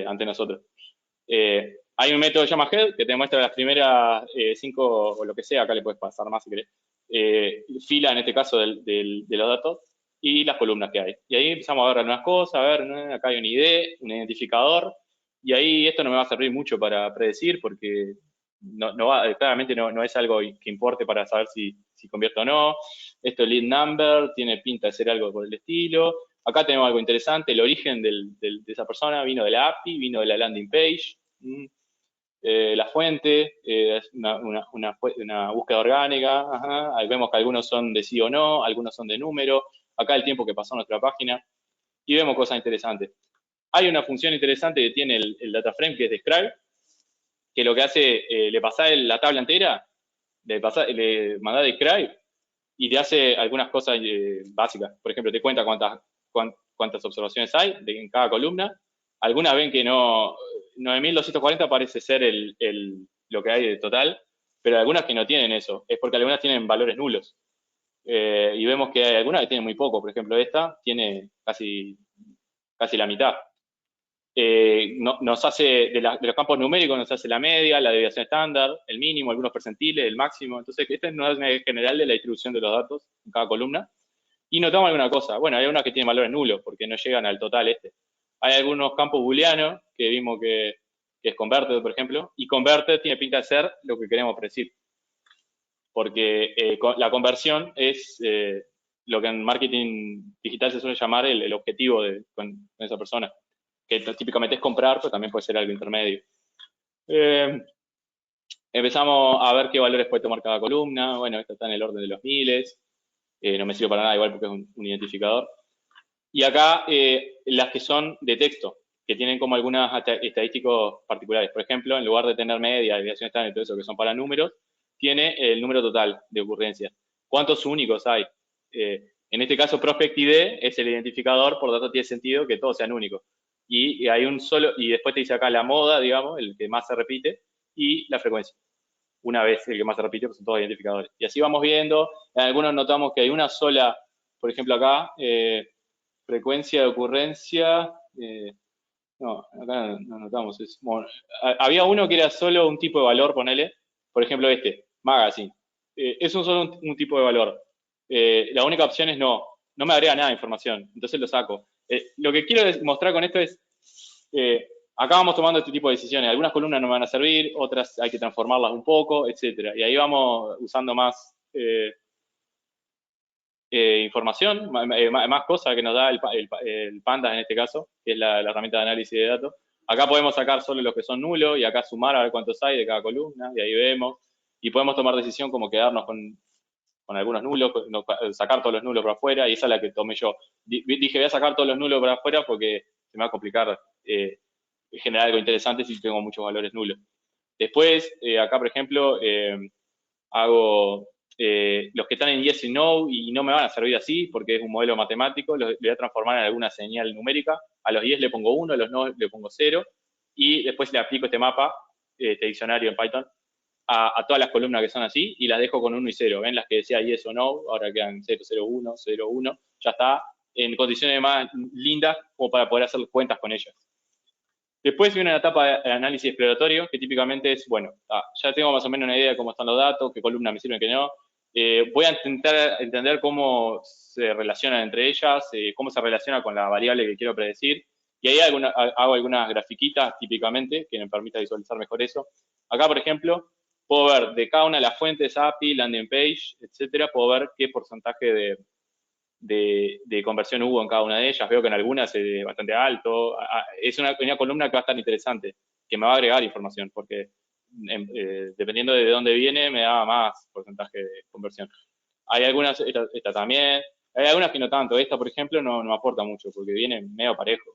ante nosotros. Hay un método que se llama head, que te muestra las primeras 5, o lo que sea, acá le puedes pasar más si querés, fila, en este caso, de los datos, y las columnas que hay. Y ahí empezamos a ver algunas cosas, a ver, acá hay un ID, un identificador, y ahí esto no me va a servir mucho para predecir, porque claramente no es algo que importe para saber si convierte o no. Esto es lead number, tiene pinta de ser algo por el estilo. Acá tenemos algo interesante, el origen de esa persona vino de la API, vino de la landing page. La fuente, es una búsqueda orgánica, ajá. Ahí vemos que algunos son de sí o no, algunos son de número, acá el tiempo que pasó en nuestra página, y vemos cosas interesantes. Hay una función interesante que tiene el data frame, que es describe, que lo que hace, le pasa la tabla entera, le manda describe, y te hace algunas cosas básicas. Por ejemplo, te cuenta cuántas observaciones hay en cada columna. Algunas ven que no, 9240 parece ser lo que hay de total, pero hay algunas que no tienen eso. Es porque algunas tienen valores nulos. Y vemos que hay algunas que tienen muy poco. Por ejemplo, esta tiene casi la mitad. Nos hace, de los campos numéricos, nos hace la media, la deviación estándar, el mínimo, algunos percentiles, el máximo. Entonces, esta es una general de la distribución de los datos en cada columna. Y notamos alguna cosa. Bueno, hay unas que tienen valores nulos porque no llegan al total este. Hay algunos campos booleanos que vimos que es converted, por ejemplo, y converted tiene pinta de ser lo que queremos predecir. Porque la conversión es lo que en marketing digital se suele llamar el objetivo con esa persona, que típicamente es comprar, pero también puede ser algo intermedio. Empezamos a ver qué valores puede tomar cada columna. Bueno, esto está en el orden de los miles. No me sirve para nada igual porque es un identificador. Y acá las que son de texto, que tienen como algunas estadísticos particulares. Por ejemplo, en lugar de tener media, desviación estándar y todo eso que son para números, tiene el número total de ocurrencias. ¿Cuántos únicos hay? En este caso, Prospect ID es el identificador, por lo tanto tiene sentido que todos sean únicos. Y hay un solo, y después te dice acá la moda, digamos, el que más se repite, y la frecuencia. Una vez el que más se repite, pues son todos identificadores. Y así vamos viendo. En algunos notamos que hay una sola, por ejemplo acá, frecuencia de ocurrencia. No, acá no notamos eso. Bueno, había uno que era solo un tipo de valor, ponele. Por ejemplo este, magazine. Es solo un tipo de valor. La única opción es no me agrega nada de información. Entonces lo saco. Lo que quiero mostrar con esto es, acá vamos tomando este tipo de decisiones. Algunas columnas no me van a servir, otras hay que transformarlas un poco, etcétera. Y ahí vamos usando más información, más cosas que nos da el Pandas en este caso, que es la herramienta de análisis de datos. Acá podemos sacar solo los que son nulos y acá sumar a ver cuántos hay de cada columna, y ahí vemos. Y podemos tomar decisión como quedarnos con algunos nulos, sacar todos los nulos para afuera, y esa es la que tomé yo. Dije, voy a sacar todos los nulos para afuera porque se me va a complicar generar algo interesante si tengo muchos valores nulos. Después, acá, por ejemplo, hago los que están en yes y no me van a servir así porque es un modelo matemático, los voy a transformar en alguna señal numérica. A los yes le pongo 1, a los no le pongo 0, y después le aplico este mapa, este diccionario en Python, a todas las columnas que son así, y las dejo con 1 y 0. ¿Ven? Las que decía yes o no, ahora quedan 0, 0, 1, 0, 1. Ya está en condiciones más lindas como para poder hacer cuentas con ellas. Después viene una etapa de análisis exploratorio, que típicamente es, bueno, ya tengo más o menos una idea de cómo están los datos, qué columnas me sirven, qué no. Voy a intentar entender cómo se relacionan entre ellas, cómo se relaciona con la variable que quiero predecir. Y ahí hago algunas grafiquitas típicamente que me permita visualizar mejor eso. Acá, por ejemplo, puedo ver de cada una de las fuentes, API, landing page, etcétera, puedo ver qué porcentaje de conversión hubo en cada una de ellas. Veo que en algunas es bastante alto. Es una columna que va a estar interesante, que me va a agregar información, porque dependiendo de dónde viene, me da más porcentaje de conversión. Hay algunas, esta también, hay algunas que no tanto. Esta, por ejemplo, no me aporta mucho, porque viene medio parejo,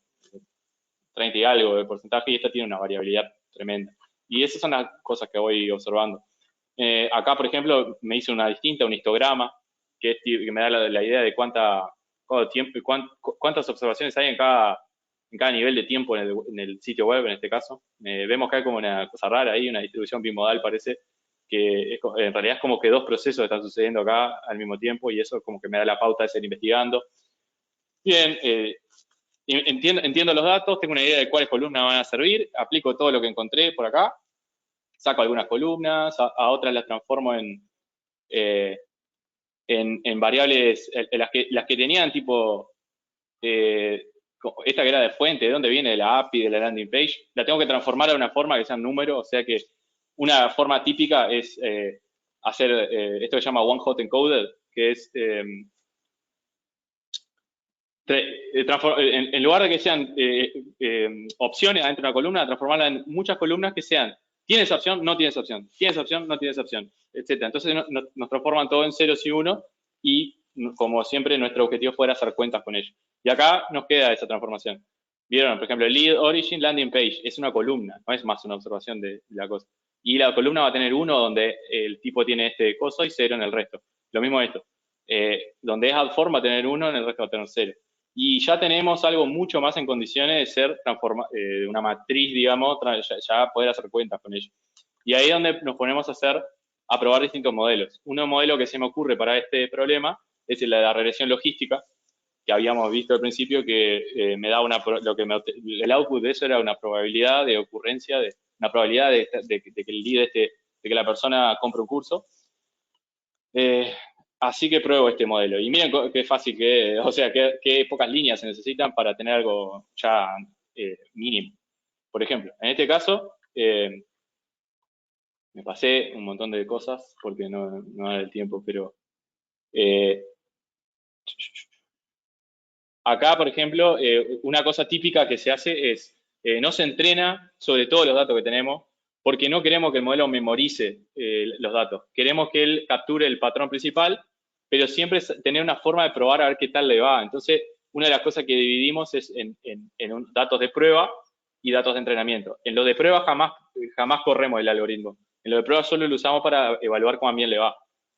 30 y algo de porcentaje, y esta tiene una variabilidad tremenda. Y esas son las cosas que voy observando. Acá, por ejemplo, me hice una distinta, un histograma, que me da la idea de cuántas observaciones hay en cada nivel de tiempo en el sitio web, en este caso. Vemos que hay como una cosa rara ahí, una distribución bimodal, parece, que en realidad es como que dos procesos están sucediendo acá al mismo tiempo, y eso como que me da la pauta de seguir investigando. Bien, entiendo los datos, tengo una idea de cuáles columnas van a servir, aplico todo lo que encontré por acá, saco algunas columnas, a otras las transformo en variables, las que tenían tipo, esta que era de fuente, de dónde viene, de la API, de la landing page, la tengo que transformar de una forma que sea un número, o sea que una forma típica es hacer esto que se llama one hot encoded, que es en lugar de que sean opciones dentro de una columna, transformarla en muchas columnas que sean tienes opción, no tienes opción, tienes opción, no tienes opción, etc. Entonces nos transforman todo en ceros y uno y, como siempre, nuestro objetivo fuera hacer cuentas con ellos. Y acá nos queda esa transformación. Vieron, por ejemplo, lead, origin, landing page, es una columna, no es más una observación de la cosa. Y la columna va a tener 1 donde el tipo tiene este coso y 0 en el resto. Lo mismo esto. Donde es add form va a tener 1, en el resto va a tener 0. Y ya tenemos algo mucho más en condiciones de ser una matriz, digamos, ya poder hacer cuentas con ello. Y ahí es donde nos ponemos a probar distintos modelos. Un modelo que se me ocurre para este problema es el de la regresión logística, que habíamos visto al principio, que me da el output de eso era una probabilidad de ocurrencia, una probabilidad de que el lead de que la persona compre un curso. Así que pruebo este modelo. Y miren qué fácil que es, o sea, qué pocas líneas se necesitan para tener algo ya mínimo. Por ejemplo, en este caso, me pasé un montón de cosas porque no da el tiempo, pero acá, por ejemplo, una cosa típica que se hace es, no se entrena sobre todos los datos que tenemos, porque no queremos que el modelo memorice los datos. Queremos que él capture el patrón principal, pero siempre tener una forma de probar a ver qué tal le va. Entonces, una de las cosas que dividimos es en datos de prueba y datos de entrenamiento. En lo de prueba jamás corremos el algoritmo. En lo de prueba solo lo usamos para evaluar cómo bien le va.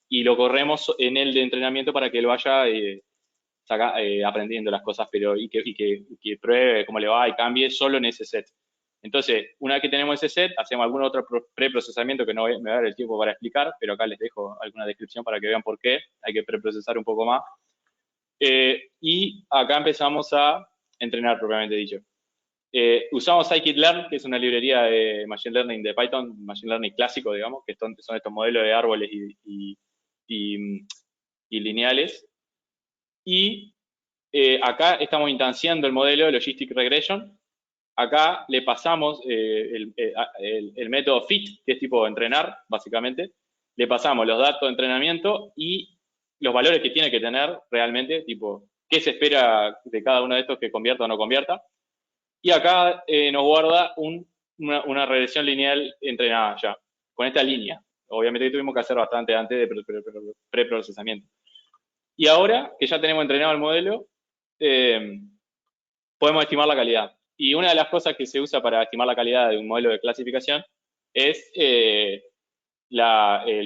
Y lo corremos en el de entrenamiento para que él vaya aprendiendo las cosas, pero y que pruebe cómo le va y cambie solo en ese set. Entonces, una vez que tenemos ese set, hacemos algún otro preprocesamiento que no me va a dar el tiempo para explicar, pero acá les dejo alguna descripción para que vean por qué hay que preprocesar un poco más. Y acá empezamos a entrenar, propiamente dicho. Usamos scikit-learn, que es una librería de Machine Learning de Python, Machine Learning clásico, digamos, que son estos modelos de árboles y lineales. Y acá estamos instanciando el modelo de Logistic Regression. Acá le pasamos el método fit, que es tipo entrenar, básicamente. Le pasamos los datos de entrenamiento y los valores que tiene que tener realmente, tipo, qué se espera de cada uno de estos que convierta o no convierta. Y acá nos guarda una regresión lineal entrenada ya, con esta línea. Obviamente tuvimos que hacer bastante antes de preprocesamiento. Y ahora que ya tenemos entrenado el modelo, podemos estimar la calidad. Y una de las cosas que se usa para estimar la calidad de un modelo de clasificación es el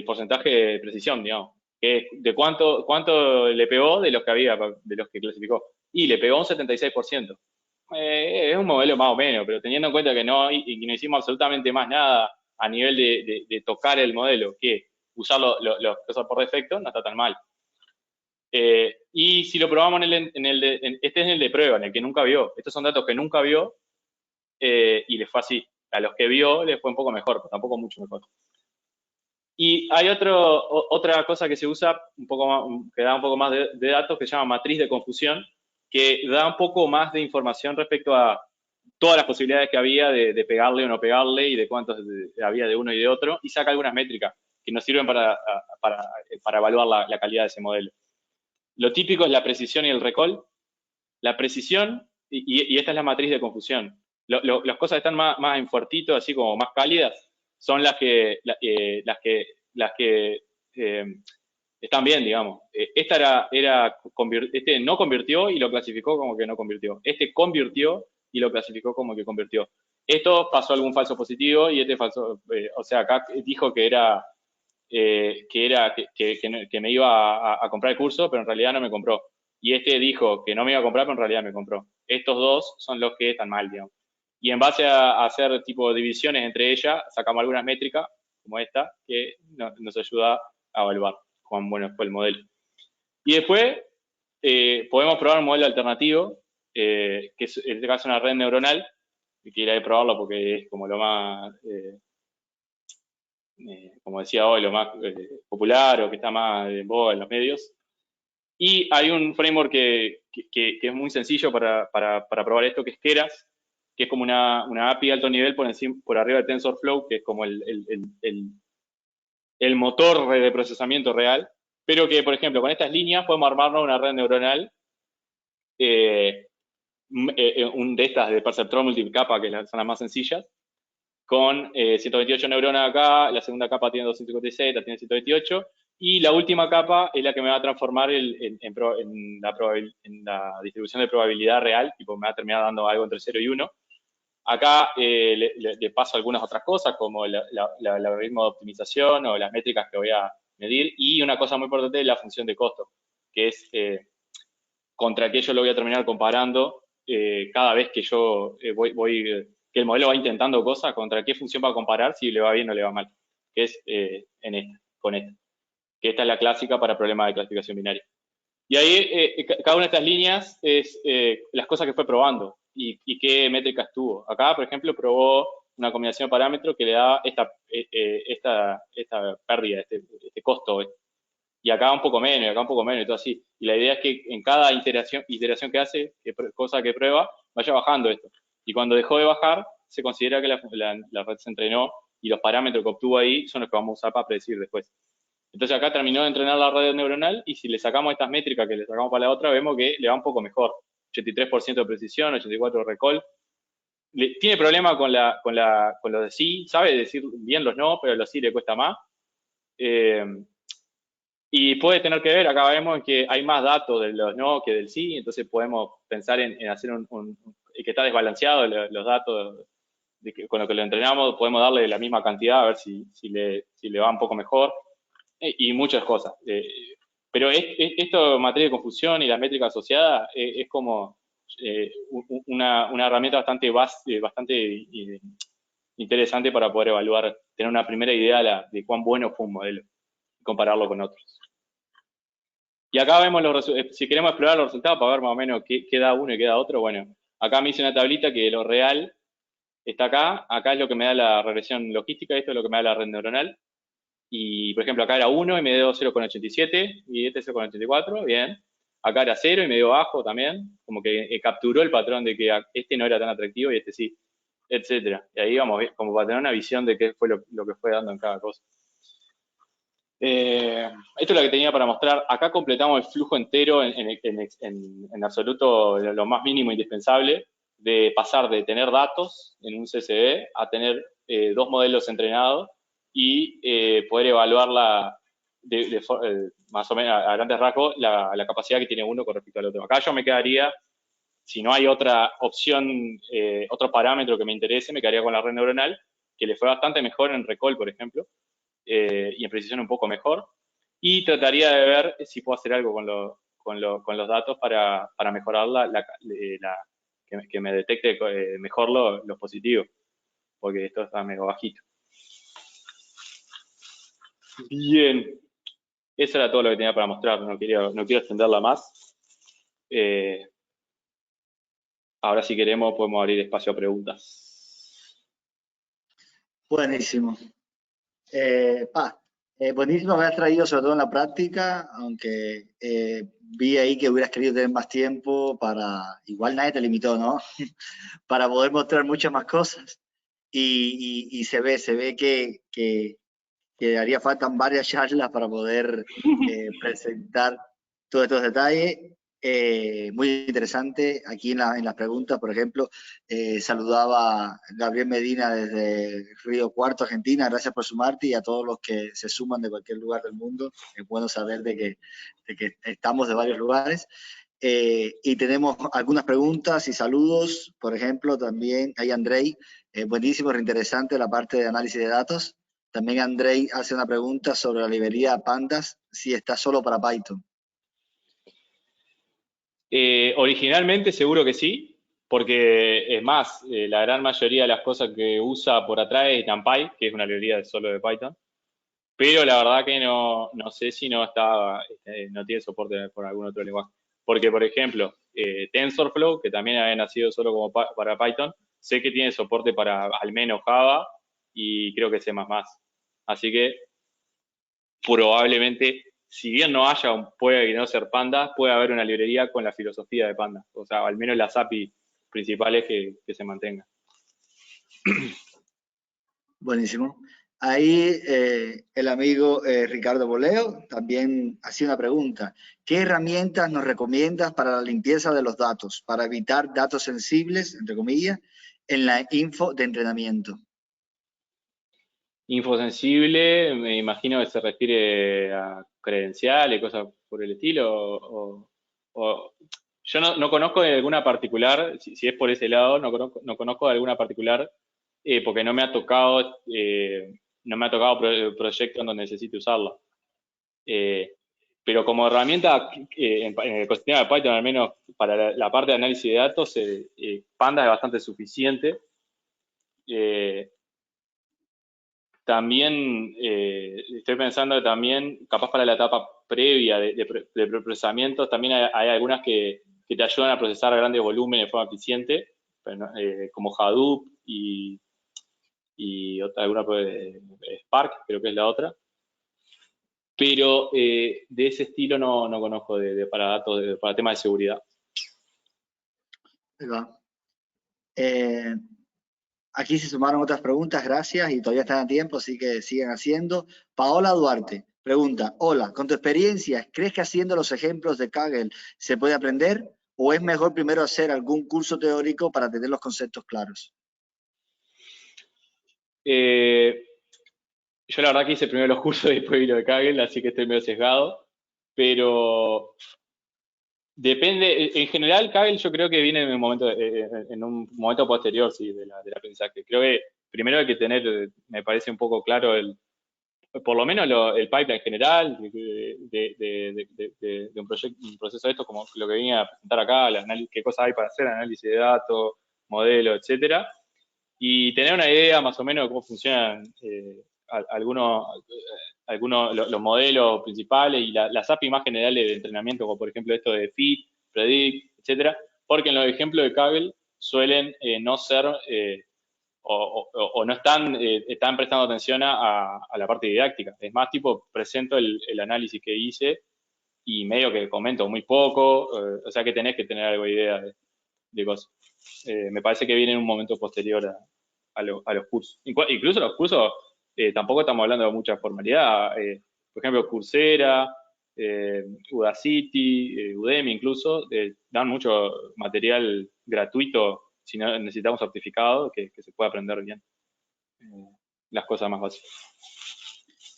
porcentaje de precisión, digamos. De cuánto le pegó de los que clasificó. Y le pegó un 76%. Es un modelo más o menos, pero teniendo en cuenta que no hicimos absolutamente más nada a nivel de tocar el modelo, que usar las cosas por defecto, no está tan mal. Y si lo probamos este es el de prueba, en el que nunca vio. Estos son datos que nunca vio y les fue así. A los que vio les fue un poco mejor, pero tampoco mucho mejor. Y hay otra cosa que se usa, que da un poco más de datos, que se llama matriz de confusión, que da un poco más de información respecto a todas las posibilidades que había de pegarle o no pegarle y de cuántos había de uno y de otro, y saca algunas métricas que nos sirven para evaluar la calidad de ese modelo. Lo típico es la precisión y el recall. La precisión, y esta es la matriz de confusión. Las cosas que están más en fuertito, así como más cálidas, son las que están bien, digamos. Este no convirtió y lo clasificó como que no convirtió. Este convirtió y lo clasificó como que convirtió. Esto pasó algún falso positivo y este falso, o sea, acá dijo que me iba a comprar el curso, pero en realidad no me compró. Y este dijo que no me iba a comprar, pero en realidad me compró. Estos dos son los que están mal, digamos. Y en base a hacer tipo divisiones entre ellas, sacamos algunas métricas, como esta, que nos ayuda a evaluar cuán bueno fue el modelo. Y después podemos probar un modelo alternativo, que es en este caso una red neuronal, y que iré a probarlo porque es como lo más... como decía hoy, lo más popular o que está más en boga en los medios. Y hay un framework que es muy sencillo para probar esto, que es Keras, que es como una API de alto nivel por arriba de TensorFlow, que es como el motor de procesamiento real, pero que, por ejemplo, con estas líneas podemos armarnos una red neuronal, de estas de perceptrón multicapa, que son las más sencillas, con 128 neuronas acá, la segunda capa tiene 256, esta tiene 128, y la última capa es la que me va a transformar en la distribución de probabilidad real, tipo me va a terminar dando algo entre 0 y 1. Acá le paso algunas otras cosas, como el algoritmo de optimización o las métricas que voy a medir, y una cosa muy importante es la función de costo, que es contra qué yo lo voy a terminar comparando cada vez que yo que el modelo va intentando cosas, contra qué función va a comparar, si le va bien o le va mal, que es con esta, que esta es la clásica para problemas de clasificación binaria. Y ahí, cada una de estas líneas es las cosas que fue probando y qué métricas tuvo. Acá, por ejemplo, probó una combinación de parámetros que le da esta pérdida, este costo. Y acá un poco menos, y acá un poco menos, y todo así. Y la idea es que en cada iteración que hace, cosa que prueba, vaya bajando esto. Y cuando dejó de bajar, se considera que la red se entrenó y los parámetros que obtuvo ahí son los que vamos a usar para predecir después. Entonces acá terminó de entrenar la red neuronal y si le sacamos estas métricas que le sacamos para la otra, vemos que le va un poco mejor. 83% de precisión, 84% de recall. Tiene problema con los de sí, sabe decir bien los no, pero los sí le cuesta más. Y puede tener que ver, acá vemos que hay más datos de los no que del sí, entonces podemos pensar en hacer que está desbalanceado los datos con lo que lo entrenamos, podemos darle la misma cantidad a ver si le va un poco mejor, y muchas cosas. Pero esto en materia de confusión y las métricas asociadas es como una herramienta bastante interesante para poder evaluar, tener una primera idea de cuán bueno fue un modelo y compararlo con otros. Y acá vemos si queremos explorar los resultados para ver más o menos qué da uno y qué da otro, bueno, acá me hice una tablita que lo real está acá es lo que me da la regresión logística, esto es lo que me da la red neuronal, y por ejemplo acá era 1 y me dio 0,87, y este 0,84, bien, acá era 0 y me dio bajo también, como que capturó el patrón de que este no era tan atractivo y este sí, etcétera. Y ahí vamos, como para tener una visión de qué fue lo que fue dando en cada cosa. Esto es lo que tenía para mostrar. Acá completamos el flujo entero en absoluto lo más mínimo indispensable de pasar de tener datos en un CCD a tener 2 modelos entrenados y poder evaluarla más o menos a grandes rasgos la capacidad que tiene uno con respecto al otro. Acá yo me quedaría, si no hay otra opción, otro parámetro que me interese, me quedaría con la red neuronal, que le fue bastante mejor en recall, por ejemplo, y en precisión un poco mejor, y trataría de ver si puedo hacer algo con los datos para mejorar que me detecte mejor los positivos, porque esto está medio bajito. Bien, eso era todo lo que tenía para mostrar, no quiero extenderla más. Ahora si queremos podemos abrir espacio a preguntas. Buenísimo. Buenísimo que has traído, sobre todo en la práctica, aunque vi ahí que hubieras querido tener más tiempo para, igual nadie te limitó, ¿no? Para poder mostrar muchas más cosas. Y se ve que haría falta varias charlas para poder presentar todos estos detalles. Muy interesante. Aquí en las preguntas, por ejemplo, saludaba Gabriel Medina desde Río Cuarto, Argentina. Gracias por sumarte, y a todos los que se suman de cualquier lugar del mundo. Es bueno saber de que estamos de varios lugares. Y tenemos algunas preguntas y saludos. Por ejemplo, también hay Andrei. Buenísimo, reinteresante la parte de análisis de datos. También Andrei hace una pregunta sobre la librería Pandas, si está solo para Python. Originalmente seguro que sí, porque es más, la gran mayoría de las cosas que usa por atrás es NumPy, que es una librería solo de Python, pero la verdad que no sé si no tiene soporte por algún otro lenguaje. Porque, por ejemplo, TensorFlow, que también había nacido solo como para Python, sé que tiene soporte para al menos Java y creo que C++. Así que probablemente, si bien no haya, puede no ser Pandas, puede haber una librería con la filosofía de Pandas. O sea, al menos las API principales que se mantengan. Buenísimo. Ahí el amigo Ricardo Boleo también hacía una pregunta. ¿Qué herramientas nos recomiendas para la limpieza de los datos, para evitar datos sensibles, entre comillas, en la info de entrenamiento? Infosensible, me imagino que se refiere a credenciales, cosas por el estilo, yo no conozco de alguna particular, si es por ese lado, no conozco de alguna particular, porque no me ha tocado proyecto en donde necesite usarla. Pero como herramienta en el ecosistema de Python, al menos para la parte de análisis de datos, Panda es bastante suficiente. También estoy pensando también, capaz para la etapa previa de preprocesamiento, también hay algunas que te ayudan a procesar grandes volúmenes de forma eficiente, como Hadoop y alguna Spark, creo que es la otra. Pero de ese estilo no conozco para datos, para temas de seguridad. Ahí va. Aquí se sumaron otras preguntas, gracias, y todavía están a tiempo, así que sigan haciendo. Paola Duarte pregunta, hola, con tu experiencia, ¿crees que haciendo los ejemplos de Kaggle se puede aprender o es mejor primero hacer algún curso teórico para tener los conceptos claros? Yo la verdad que hice primero los cursos y después vi lo de Kaggle, así que estoy medio sesgado, pero depende, en general Kaggle yo creo que viene en un momento posterior, sí, del aprendizaje. Creo que primero hay que tener, me parece un poco claro, por lo menos el pipeline general de un proceso de esto, como lo que venía a presentar acá, qué cosas hay para hacer, análisis de datos, modelos, etcétera, y tener una idea más o menos de cómo funcionan los modelos principales y las API más generales de entrenamiento, como por ejemplo esto de Fit, Predict, etcétera, porque en los ejemplos de Kaggle suelen no ser o no están prestando atención a la parte didáctica. Es más, tipo, presento el análisis que hice y medio que comento muy poco, o sea que tenés que tener algo de idea de cosas. Me parece que viene en un momento posterior a los cursos. Incluso los cursos, tampoco estamos hablando de mucha formalidad. Por ejemplo, Coursera, Udacity, Udemy incluso, dan mucho material gratuito si no necesitamos certificado, que se pueda aprender bien las cosas más básicas.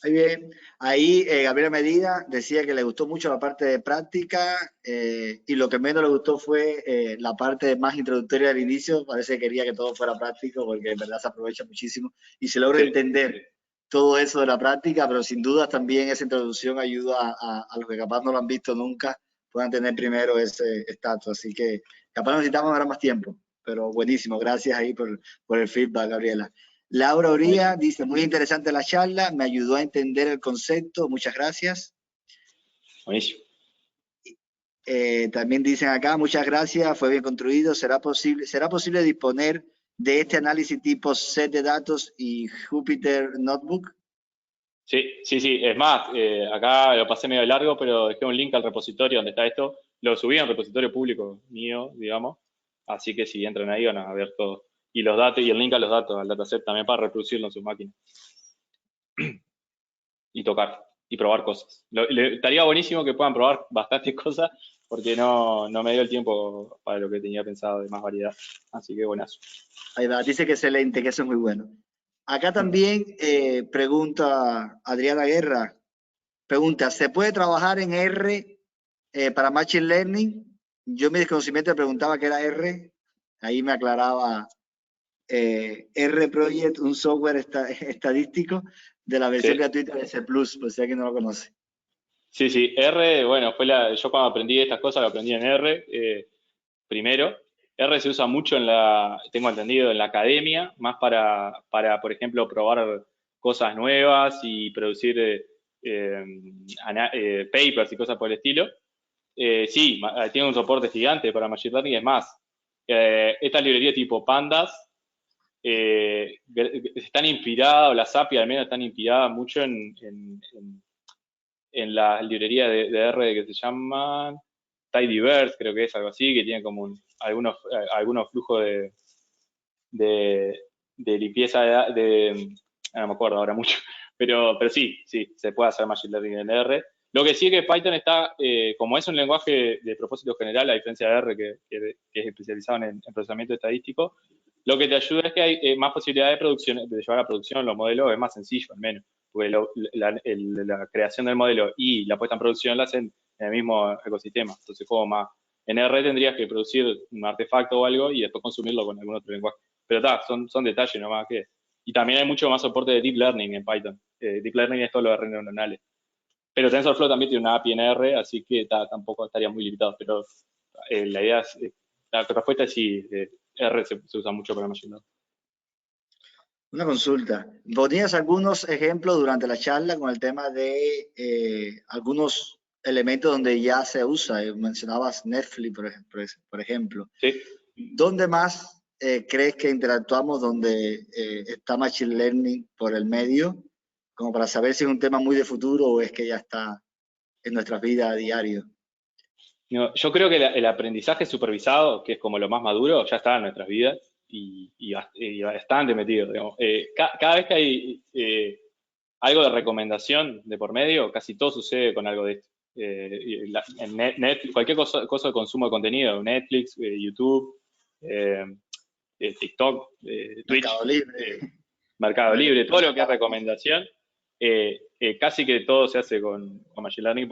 Muy bien. Ahí Gabriela Medina decía que le gustó mucho la parte de práctica y lo que menos le gustó fue la parte más introductoria al inicio. Parece que quería que todo fuera práctico porque en verdad se aprovecha muchísimo y se logra entender todo eso de la práctica, pero sin duda también esa introducción ayuda a los que capaz no lo han visto nunca, puedan tener primero ese estatus. Así que capaz necesitamos ahora más tiempo, pero buenísimo. Gracias ahí por el feedback, Gabriela. Laura Uría dice, muy interesante la charla, me ayudó a entender el concepto, muchas gracias. Buenísimo. También dicen acá, muchas gracias, fue bien construido, ¿será posible disponer de este análisis tipo set de datos y Jupyter Notebook? Sí, es más, acá lo pasé medio largo, pero dejé un link al repositorio donde está esto, lo subí a un repositorio público mío, digamos, así que si entran ahí van a ver todo. Y los datos, y el link a los datos, al dataset también para reproducirlo en sus máquinas. Y tocar, y probar cosas. Estaría buenísimo que puedan probar bastantes cosas, porque no me dio el tiempo para lo que tenía pensado de más variedad. Así que buenazo. Ahí va, dice que excelente, que eso es muy bueno. Acá también pregunta Adriana Guerra, pregunta, ¿se puede trabajar en R para Machine Learning? Yo en mi desconocimiento preguntaba qué era R, ahí me aclaraba R Project, un software estadístico de la versión gratuita de C++, por si alguien no lo conoce. Sí, R, bueno, yo cuando aprendí estas cosas lo aprendí en R primero. R se usa mucho tengo entendido, en la academia, más para por ejemplo, probar cosas nuevas y producir papers y cosas por el estilo. Sí, tiene un soporte gigante para Machine Learning. Es más, estas librerías tipo Pandas están inspiradas, o las API al menos están inspiradas mucho en la librería de R que se llama Tidyverse, creo que es algo así, que tiene como algunos flujos de limpieza no me acuerdo ahora mucho, pero sí, se puede hacer Machine Learning en R. Lo que sí es que Python está, como es un lenguaje de propósito general, a diferencia de R, que es especializado en procesamiento estadístico, lo que te ayuda es que hay más posibilidad de llevar a producción los modelos, es más sencillo al menos, porque la creación del modelo y la puesta en producción la hacen en el mismo ecosistema. Entonces, como más, en R tendrías que producir un artefacto o algo y después consumirlo con algún otro lenguaje. Pero son detalles nomás que... Y también hay mucho más soporte de Deep Learning en Python. Deep Learning es todo lo de redes neuronales. Pero TensorFlow también tiene una API en R, así que tampoco estaría muy limitado. Pero la idea es, la respuesta es sí, R se usa mucho para Machine Learning. Una consulta. Ponías algunos ejemplos durante la charla con el tema de algunos elementos donde ya se usa. Mencionabas Netflix, por ejemplo. Sí. ¿Dónde más crees que interactuamos donde está Machine Learning por el medio? Como para saber si es un tema muy de futuro o es que ya está en nuestras vidas a diario. No, yo creo que el aprendizaje supervisado, que es como lo más maduro, ya está en nuestras vidas y bastante metido. Digamos. Cada vez que hay algo de recomendación de por medio, casi todo sucede con algo de esto. Cualquier cosa de consumo de contenido, Netflix, YouTube, TikTok, Twitch, Mercado Libre, todo lo que es recomendación, casi que todo se hace con Machine Learning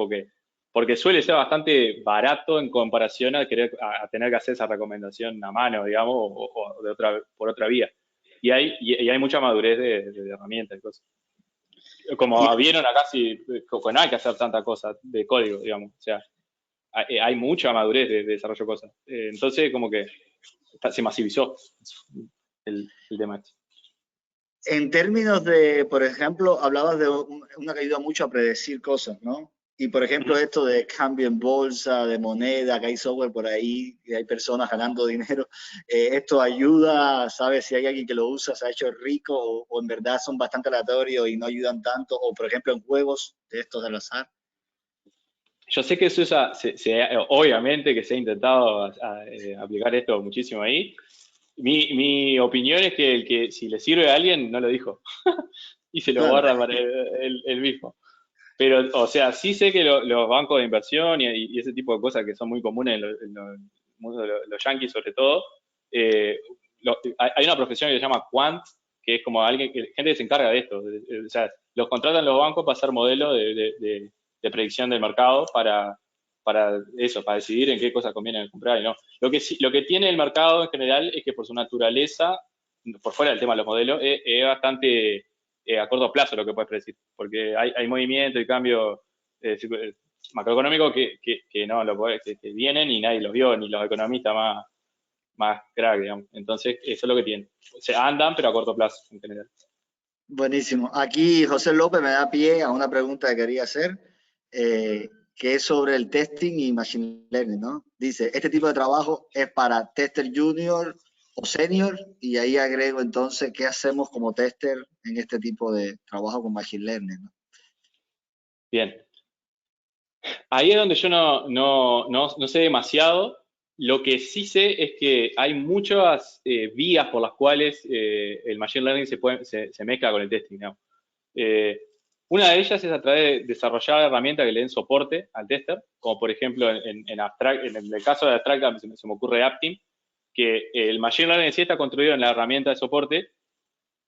porque suele ser bastante barato en comparación a tener que hacer esa recomendación a mano, digamos, o por otra vía. Y hay mucha madurez de herramientas y cosas. Como vieron acá, no hay que hacer tanta cosa de código, digamos. O sea, hay mucha madurez de desarrollo de cosas. Entonces, como que se masivizó el tema este. En términos de, por ejemplo, hablabas de una que ayuda mucho a predecir cosas, ¿no? Y, por ejemplo, esto de cambio en bolsa, de moneda, que hay software por ahí, que hay personas ganando dinero, ¿esto ayuda? ¿Sabes si hay alguien que lo usa, se ha hecho rico o en verdad son bastante aleatorios y no ayudan tanto? O, por ejemplo, en juegos de estos del azar. Yo sé que se usa, obviamente que se ha intentado aplicar esto muchísimo ahí. Mi opinión es que el que si le sirve a alguien, no lo dijo. Y se lo guarda para el mismo. Pero, o sea, sí sé que los bancos de inversión y ese tipo de cosas que son muy comunes en el mundo de los yankees, sobre todo, hay una profesión que se llama quant, que es como gente que se encarga de esto. O sea, los contratan los bancos para hacer modelos de predicción del mercado para decidir en qué cosas conviene comprar y no. Lo que tiene el mercado en general es que por su naturaleza, por fuera del tema de los modelos, es bastante a corto plazo lo que puedes predecir, porque hay movimiento y cambio macroeconómico que vienen y nadie los vio, ni los economistas más crack, digamos. Entonces, eso es lo que tienen. O sea, andan, pero a corto plazo en general. Buenísimo. Aquí José López me da pie a una pregunta que quería hacer, que es sobre el testing y machine learning, ¿no? Dice, este tipo de trabajo es para tester junior o senior, y ahí agrego entonces, ¿qué hacemos como tester en este tipo de trabajo con machine learning, ¿no? Bien. Ahí es donde yo no sé demasiado. Lo que sí sé es que hay muchas vías por las cuales el machine learning se mezcla con el testing, ¿no? Una de ellas es a través de desarrollar herramientas que le den soporte al tester, como por ejemplo en el caso de Abstract se me ocurre Aptim, que el machine learning en sí está construido en la herramienta de soporte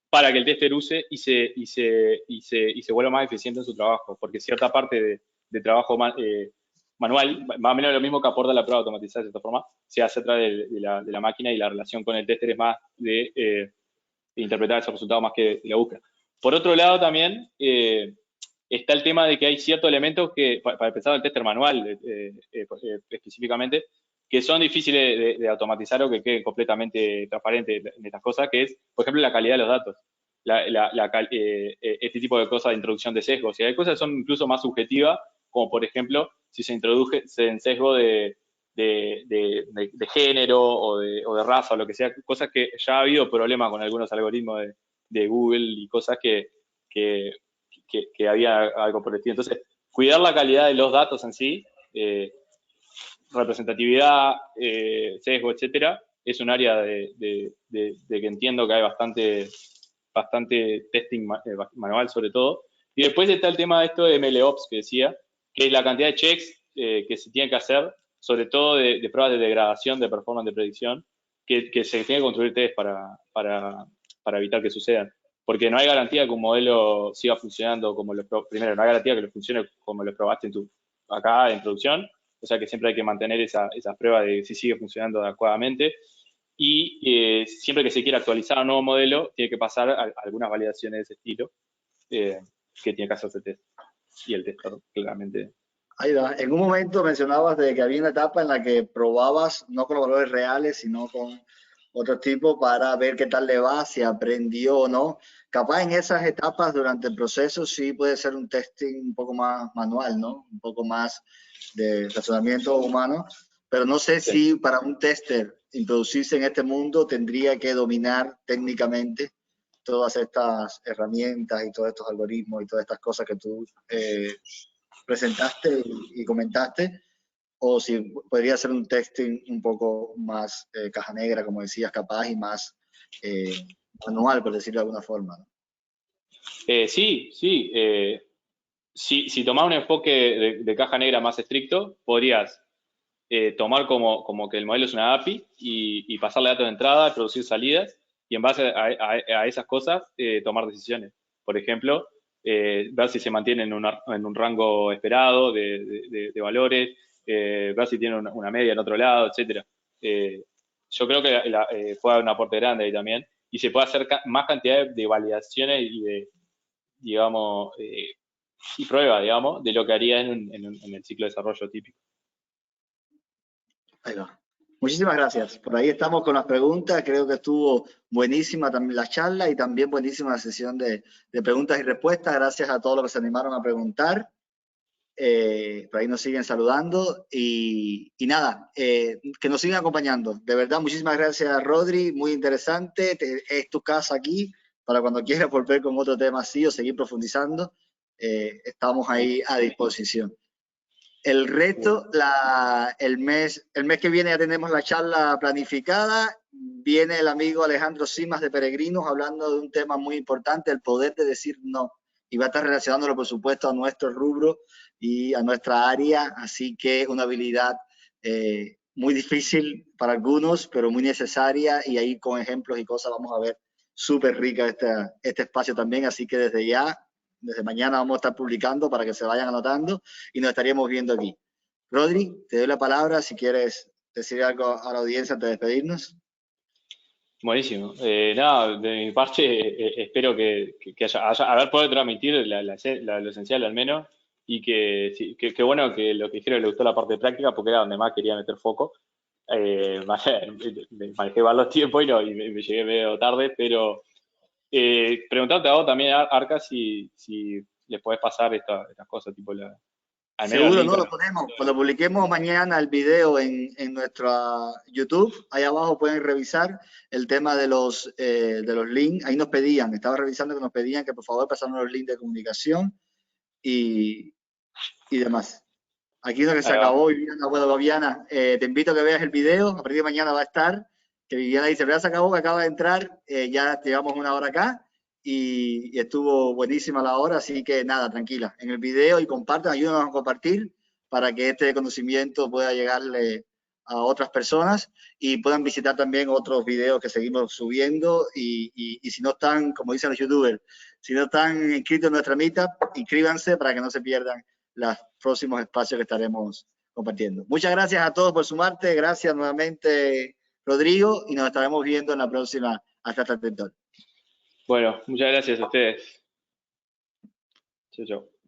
para que el tester use y se vuelva más eficiente en su trabajo, porque cierta parte de trabajo manual, más o menos lo mismo que aporta la prueba automatizada de cierta forma, se hace a través de la máquina y la relación con el tester es más de interpretar esos resultados más que de la búsqueda. Por otro lado también está el tema de que hay ciertos elementos que, para empezar el tester manual específicamente, que son difíciles de automatizar o que queden completamente transparentes en estas cosas, que es, por ejemplo, la calidad de los datos. Este tipo de cosas de introducción de sesgos. Y hay cosas que son incluso más subjetivas, como por ejemplo, si se introduce en sesgo de género o de raza o lo que sea, cosas que ya ha habido problemas con algunos algoritmos de Google y cosas que había algo por el estilo. Entonces, cuidar la calidad de los datos en sí representatividad, sesgo, etcétera, es un área de que entiendo que hay bastante testing manual sobre todo. Y después está el tema de esto de MLOps que decía, que es la cantidad de checks que se tienen que hacer, sobre todo de pruebas de degradación, de performance de predicción, que se tiene que construir test para evitar que sucedan. Porque no hay garantía que un modelo siga funcionando como primero, no hay garantía que lo funcione como lo probaste acá en producción, o sea que siempre hay que mantener esa prueba de si sigue funcionando adecuadamente. Y siempre que se quiera actualizar un nuevo modelo, tiene que pasar a algunas validaciones de ese estilo, que tiene que hacerse test. Y el testador, claramente. Ahí va. En un momento mencionabas de que había una etapa en la que probabas no con los valores reales, sino con otro tipo para ver qué tal le va, si aprendió o no. Capaz en esas etapas durante el proceso sí puede ser un testing un poco más manual, ¿no? Un poco más de razonamiento humano, pero no sé si para un tester introducirse en este mundo tendría que dominar técnicamente todas estas herramientas y todos estos algoritmos y todas estas cosas que tú presentaste y comentaste, o si podría ser un testing un poco más caja negra, como decías, capaz, y más manual, por decirlo de alguna forma, ¿no? Sí. Si tomás un enfoque de caja negra más estricto, podrías tomar como que el modelo es una API y pasarle datos de entrada, producir salidas, y en base a esas cosas tomar decisiones. Por ejemplo, ver si se mantiene en un rango esperado de valores, ver si tiene una media en otro lado, etc. Yo creo que puede haber un aporte grande ahí también, y se puede hacer más cantidad de validaciones y digamos, y prueba, digamos, de lo que haría en el ciclo de desarrollo típico. Ahí va. Muchísimas gracias. Por ahí estamos con las preguntas. Creo que estuvo buenísima también la charla y también buenísima la sesión de preguntas y respuestas. Gracias a todos los que se animaron a preguntar. Por ahí nos siguen saludando y nada, que nos sigan acompañando. De verdad, muchísimas gracias, Rodri. Muy interesante. Es tu casa aquí para cuando quieras volver con otro tema así o seguir profundizando. Estamos ahí a disposición. El reto, el mes que viene ya tenemos la charla planificada. Viene el amigo Alejandro Simas de Peregrinos hablando de un tema muy importante, el poder de decir no. Y va a estar relacionándolo, por supuesto, a nuestro rubro y a nuestra área. Así que una habilidad muy difícil para algunos, pero muy necesaria. Y ahí con ejemplos y cosas vamos a ver súper rica este espacio también. Así que desde mañana vamos a estar publicando para que se vayan anotando y nos estaríamos viendo aquí. Rodri, te doy la palabra si quieres decir algo a la audiencia antes de despedirnos. Buenísimo. Nada, de mi parte, espero que haber podido transmitir lo esencial al menos, y que bueno que lo que dijeron le gustó la parte práctica, porque era donde más quería meter foco. Me manejé mal los tiempos y me llegué medio tarde, pero preguntarte a vos también, Arca, si les podés pasar estas cosas, tipo al menos el Seguro, link. no lo ponemos. Cuando publiquemos mañana el video en nuestra YouTube, ahí abajo pueden revisar el tema de los links. Ahí nos pedían, estaba revisando que nos pedían que por favor pasaran los links de comunicación y demás. Aquí es lo que se acabó, Viviana. Bueno, Viviana, te invito a que veas el video. A partir de mañana va a estar. Que Viviana dice, ya se acabó, que acaba de entrar. Ya llevamos una hora acá y estuvo buenísima la hora. Así que nada, tranquila. En el video y compartan, ayúdanos a compartir para que este conocimiento pueda llegarle a otras personas y puedan visitar también otros videos que seguimos subiendo. Y si no están, como dicen los youtubers, si no están inscritos en nuestra meetup, inscríbanse para que no se pierdan los próximos espacios que estaremos compartiendo. Muchas gracias a todos por sumarte. Gracias nuevamente, Rodrigo, y nos estaremos viendo en la próxima Hasta TED Talk. Bueno, muchas gracias a ustedes. Chau, chau.